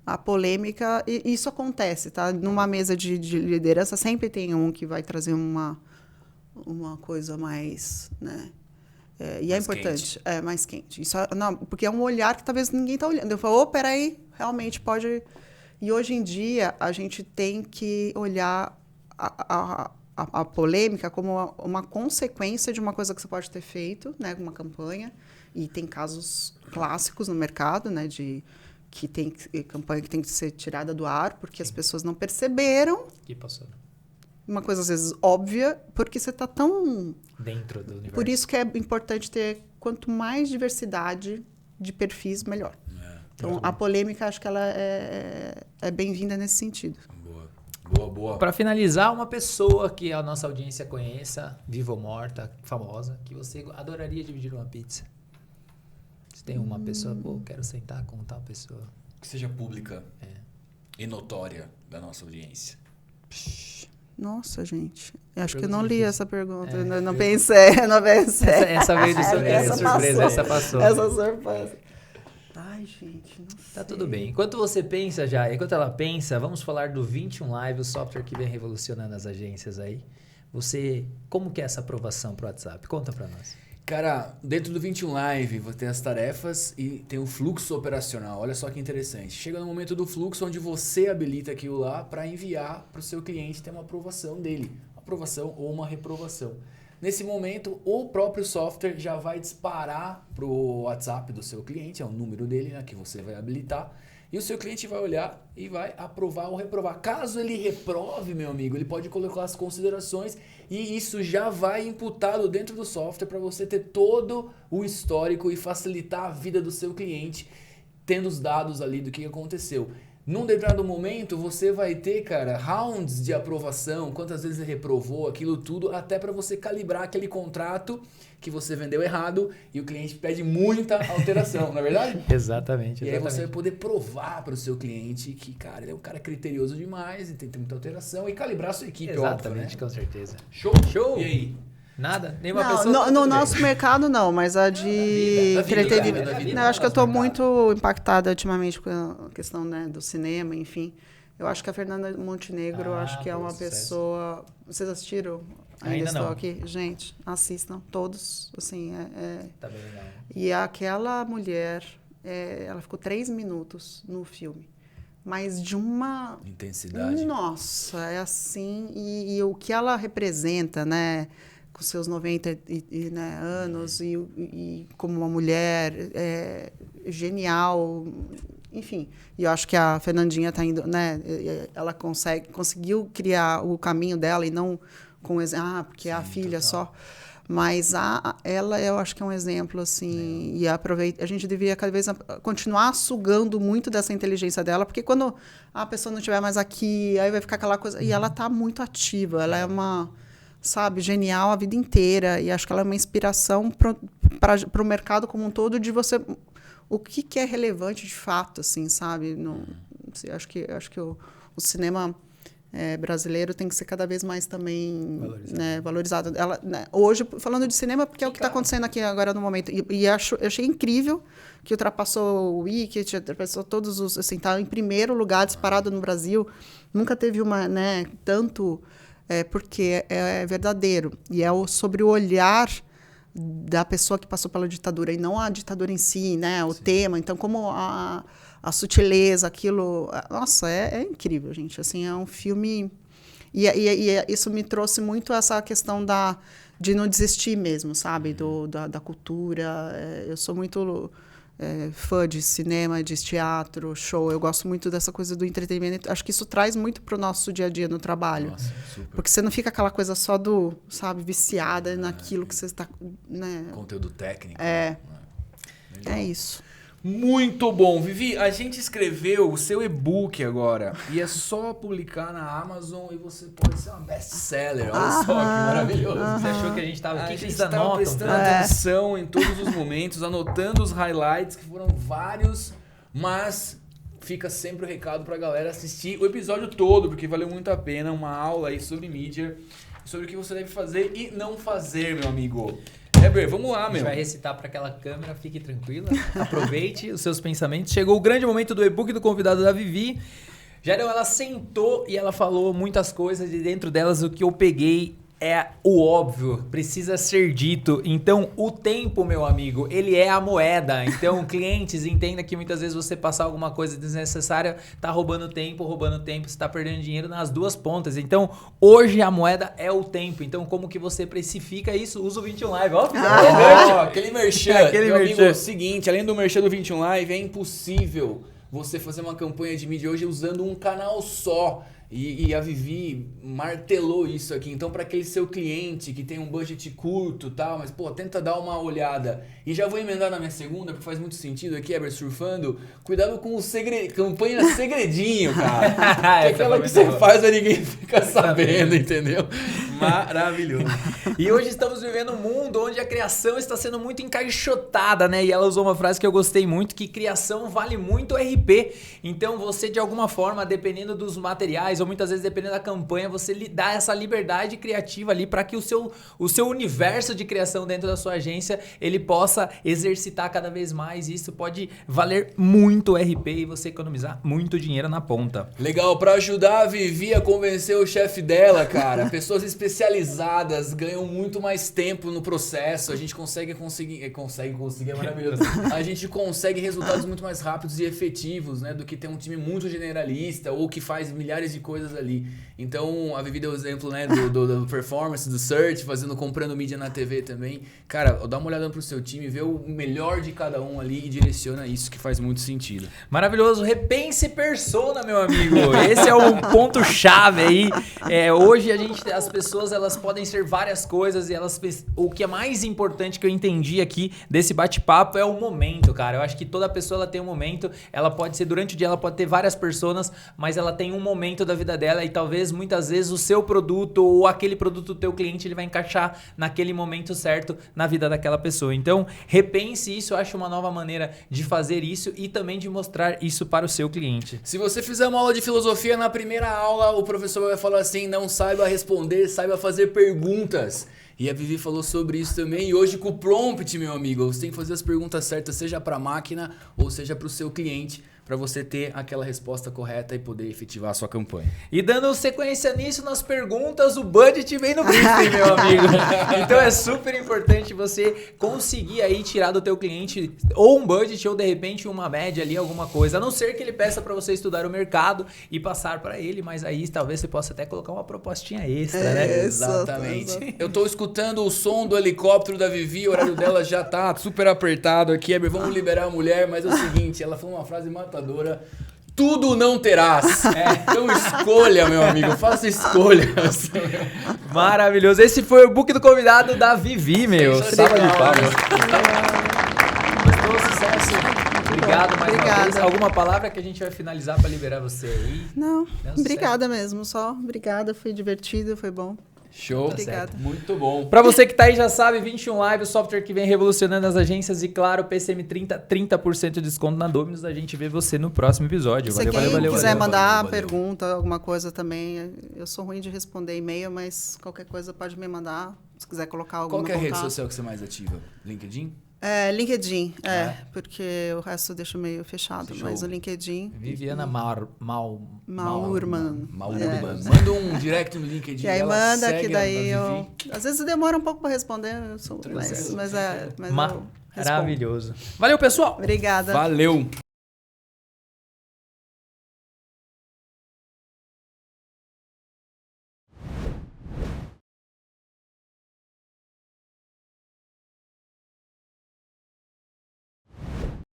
C: a polêmica... Isso acontece, tá? Numa mesa de liderança, sempre tem um que vai trazer uma coisa mais... né? E é importante. Quente. Mais quente. Isso, não, porque é um olhar que talvez ninguém está olhando. Eu falo, peraí, realmente pode... E hoje em dia, a gente tem que olhar a polêmica como uma consequência de uma coisa que você pode ter feito, né? Uma campanha. E tem casos clássicos no mercado, né? Que tem campanha que tem que ser tirada do ar porque as pessoas não perceberam.
A: Que passou.
C: Uma coisa, às vezes, óbvia, porque você está tão...
A: dentro do universo.
C: Por isso que é importante ter quanto mais diversidade de perfis, melhor. Então, a polêmica, acho que ela é bem-vinda nesse sentido.
B: Boa.
A: Para finalizar, uma pessoa que a nossa audiência conheça, viva ou morta, famosa, que você adoraria dividir uma pizza. Se tem uma pessoa, quero sentar com tal pessoa.
B: Que seja pública e notória da nossa audiência.
C: Nossa, gente. Eu acho que eu não li essa pergunta. Eu não pensei.
A: Essa veio de surpresa. Essa passou.
C: Essa surpresa. Ai, gente, não sei.
A: Tá tudo bem. Enquanto você pensa já, enquanto ela pensa, vamos falar do 21 Live, o software que vem revolucionando as agências aí. Como que é essa aprovação pro WhatsApp? Conta pra nós.
B: Cara, dentro do 21 Live, você tem as tarefas e tem o fluxo operacional. Olha só que interessante. Chega no momento do fluxo onde você habilita aquilo lá para enviar para o seu cliente ter uma aprovação dele. Uma aprovação ou uma reprovação. Nesse momento, o próprio software já vai disparar para o WhatsApp do seu cliente, é o número dele, né, que você vai habilitar, e o seu cliente vai olhar e vai aprovar ou reprovar. Caso ele reprove, meu amigo, ele pode colocar as considerações e isso já vai imputado dentro do software para você ter todo o histórico e facilitar a vida do seu cliente, tendo os dados ali do que aconteceu. Num determinado momento, você vai ter, cara, rounds de aprovação, quantas vezes ele reprovou, aquilo tudo, até para você calibrar aquele contrato que você vendeu errado e o cliente pede muita alteração, não é verdade?
A: Exatamente.
B: E aí você vai poder provar para o seu cliente que, cara, ele é um cara criterioso demais e tem que ter muita alteração e calibrar a sua equipe,
A: exatamente,
B: óbvio, né?
A: Com certeza.
B: Show! E aí?
A: Nada? Nenhuma
C: não,
A: pessoa?
C: No nosso mercado, não, mas a de criatividade. Não, acho que eu estou muito impactada ultimamente com a questão, né, do cinema, enfim. Eu acho que a Fernanda Montenegro, acho que é uma pessoa... Vocês assistiram? Ainda estou
A: não.
C: Aqui? Gente, assistam todos, assim,
A: Tá bem legal.
C: E aquela mulher, ela ficou 3 minutos no filme. Mas de uma...
B: intensidade.
C: Nossa, é assim... E o que ela representa, né? Com seus 90 né, anos e como uma mulher genial, enfim. E eu acho que a Fernandinha está indo, né? Ela conseguiu criar o caminho dela e não com porque é a filha total. Só. Mas ela, eu acho que é um exemplo, assim, e a gente devia cada vez continuar sugando muito dessa inteligência dela, porque quando a pessoa não estiver mais aqui, aí vai ficar aquela coisa... E ela está muito ativa, ela é uma... sabe, genial a vida inteira, e acho que ela é uma inspiração para o mercado como um todo de você... O que é relevante de fato, assim, sabe? Acho que o cinema brasileiro tem que ser cada vez mais também valorizado. Ela, né, hoje, falando de cinema, porque é o que está acontecendo aqui agora no momento. E eu achei incrível que ultrapassou o Wicked, ultrapassou todos os... Assim, está em primeiro lugar, disparado no Brasil. Nunca teve uma, né, tanto... porque é verdadeiro. E é sobre o olhar da pessoa que passou pela ditadura e não a ditadura em si, né? O tema. Então, como a sutileza, aquilo... Nossa, é incrível, gente. Assim, é um filme... E isso me trouxe muito essa questão de não desistir mesmo, sabe? Da cultura. Eu sou muito fã de cinema, de teatro, show. Eu gosto muito dessa coisa do entretenimento. Acho que isso traz muito pro nosso dia a dia no trabalho.
B: Nossa, super.
C: Porque você não fica aquela coisa só sabe, viciada naquilo que você está... Né?
B: Conteúdo técnico.
C: É isso.
B: Muito bom. Vivi, a gente escreveu o seu e-book agora. E é só publicar na Amazon e você pode ser uma best-seller. Olha só que maravilhoso.
A: Você achou que a gente tava...
B: A
A: que
B: gente
A: eles
B: estava
A: anotam?
B: prestando atenção em todos os momentos, anotando os highlights, que foram vários, mas fica sempre o recado pra galera assistir o episódio todo, porque valeu muito a pena. Uma aula aí sobre mídia, sobre o que você deve fazer e não fazer, meu amigo. Heber, vamos lá,
A: A gente
B: meu.
A: vai recitar para aquela câmera, fique tranquila, aproveite os seus pensamentos. Chegou o grande momento do e-book do convidado da Vivi. Jairão, ela sentou e ela falou muitas coisas e dentro delas o que eu peguei é o óbvio, precisa ser dito. Então, o tempo, meu amigo, ele é a moeda. Então, clientes, entenda que muitas vezes você passar alguma coisa desnecessária tá roubando tempo, você tá perdendo dinheiro nas duas pontas. Então, hoje a moeda é o tempo. Então, como que você precifica isso? Usa o 21 Live. Ó,
B: Aquele merchan.
A: Aquele
B: Meu
A: merchan.
B: amigo, é o seguinte, além do merchan do 21 Live, é impossível você fazer uma campanha de mídia hoje usando um canal só. E a Vivi martelou isso aqui. Então, para aquele seu cliente que tem um budget curto e tal, mas, pô, tenta dar uma olhada. E já vou emendar na minha segunda, porque faz muito sentido aqui, Heber, surfando. Cuidado com o campanha segredinho, cara. Que é aquela que você faz, mas ninguém fica sabendo, entendeu? Maravilhoso.
A: E hoje estamos vivendo um mundo onde a criação está sendo muito encaixotada, né? E ela usou uma frase que eu gostei muito, que criação vale muito RP. Então, você, de alguma forma, dependendo dos materiais, ou muitas vezes dependendo da campanha, você lhe dá essa liberdade criativa ali para que o seu universo de criação dentro da sua agência, ele possa exercitar cada vez mais. E isso pode valer muito RP e você economizar muito dinheiro na ponta.
B: Legal, para ajudar a Vivi a convencer o chefe dela, cara, pessoas especializadas ganham muito mais tempo no processo, a gente consegue é maravilhoso. A gente consegue resultados muito mais rápidos e efetivos, né, do que ter um time muito generalista ou que faz milhares de coisas ali. Então, a Vivi deu o exemplo, né, do performance, do search, comprando mídia na TV também. Cara, dá uma olhada pro seu time, vê o melhor de cada um ali e direciona isso, que faz muito sentido.
A: Maravilhoso. Repense persona, meu amigo. Esse é o ponto-chave aí. Hoje as pessoas elas podem ser várias coisas e o que é mais importante que eu entendi aqui desse bate-papo é o momento, cara. Eu acho que toda pessoa ela tem um momento, ela pode ser durante o dia, ela pode ter várias personas, mas ela tem um momento da vida dela e talvez muitas vezes o seu produto ou aquele produto do teu cliente ele vai encaixar naquele momento certo na vida daquela pessoa. Então, repense isso, eu acho uma nova maneira de fazer isso e também de mostrar isso para o seu cliente.
B: Se você fizer uma aula de filosofia, na primeira aula o professor vai falar assim, não saiba responder, saiba fazer perguntas. E a Vivi falou sobre isso também. E hoje com o prompt, meu amigo, você tem que fazer as perguntas certas, seja para a máquina ou seja para o seu cliente, para você ter aquela resposta correta e poder efetivar a sua campanha.
A: E dando sequência nisso, nas perguntas, o budget vem no briefing, meu amigo. Então é super importante você conseguir aí tirar do teu cliente ou um budget ou de repente uma média ali, alguma coisa. A não ser que ele peça para você estudar o mercado e passar para ele, mas aí talvez você possa até colocar uma propostinha extra, né?
B: Exatamente. Eu tô escutando o som do helicóptero da Vivi, o horário dela já tá super apertado aqui. Vamos liberar a mulher, mas é o seguinte, ela falou uma frase matadora. Tudo não terás. Então escolha, meu amigo. Faça escolhas.
A: Maravilhoso. Esse foi o book do convidado da Vivi, meu. Salve de palmas. Gostou? Sucesso. Obrigado mais uma vez. Alguma palavra que a gente vai finalizar para liberar você aí?
C: Não, obrigada mesmo. Só obrigada. Foi divertido, foi bom.
B: Show.
C: Obrigada.
B: Muito bom.
A: Pra você que tá aí já sabe, 21 Live, o software que vem revolucionando as agências e claro, PCM30, 30% de desconto na Dominus. A gente vê você no próximo episódio.
C: Se quem quiser mandar pergunta, alguma coisa também, eu sou ruim de responder e-mail, mas qualquer coisa pode me mandar. Se quiser colocar algum
B: Qual que é a rede
C: contato.
B: social que você mais ativa? LinkedIn?
C: LinkedIn, porque o resto eu deixo meio fechado,
B: Show.
C: mas o LinkedIn...
A: Viviana Maurman.
C: Maurman.
B: Manda um direct no LinkedIn
C: Que aí
B: dela,
C: manda,
B: segue
C: que daí
B: a
C: eu...
B: Vivi.
C: Às vezes demora um pouco para responder, mas eu respondo.
A: Maravilhoso. Valeu, pessoal!
C: Obrigada.
B: Valeu!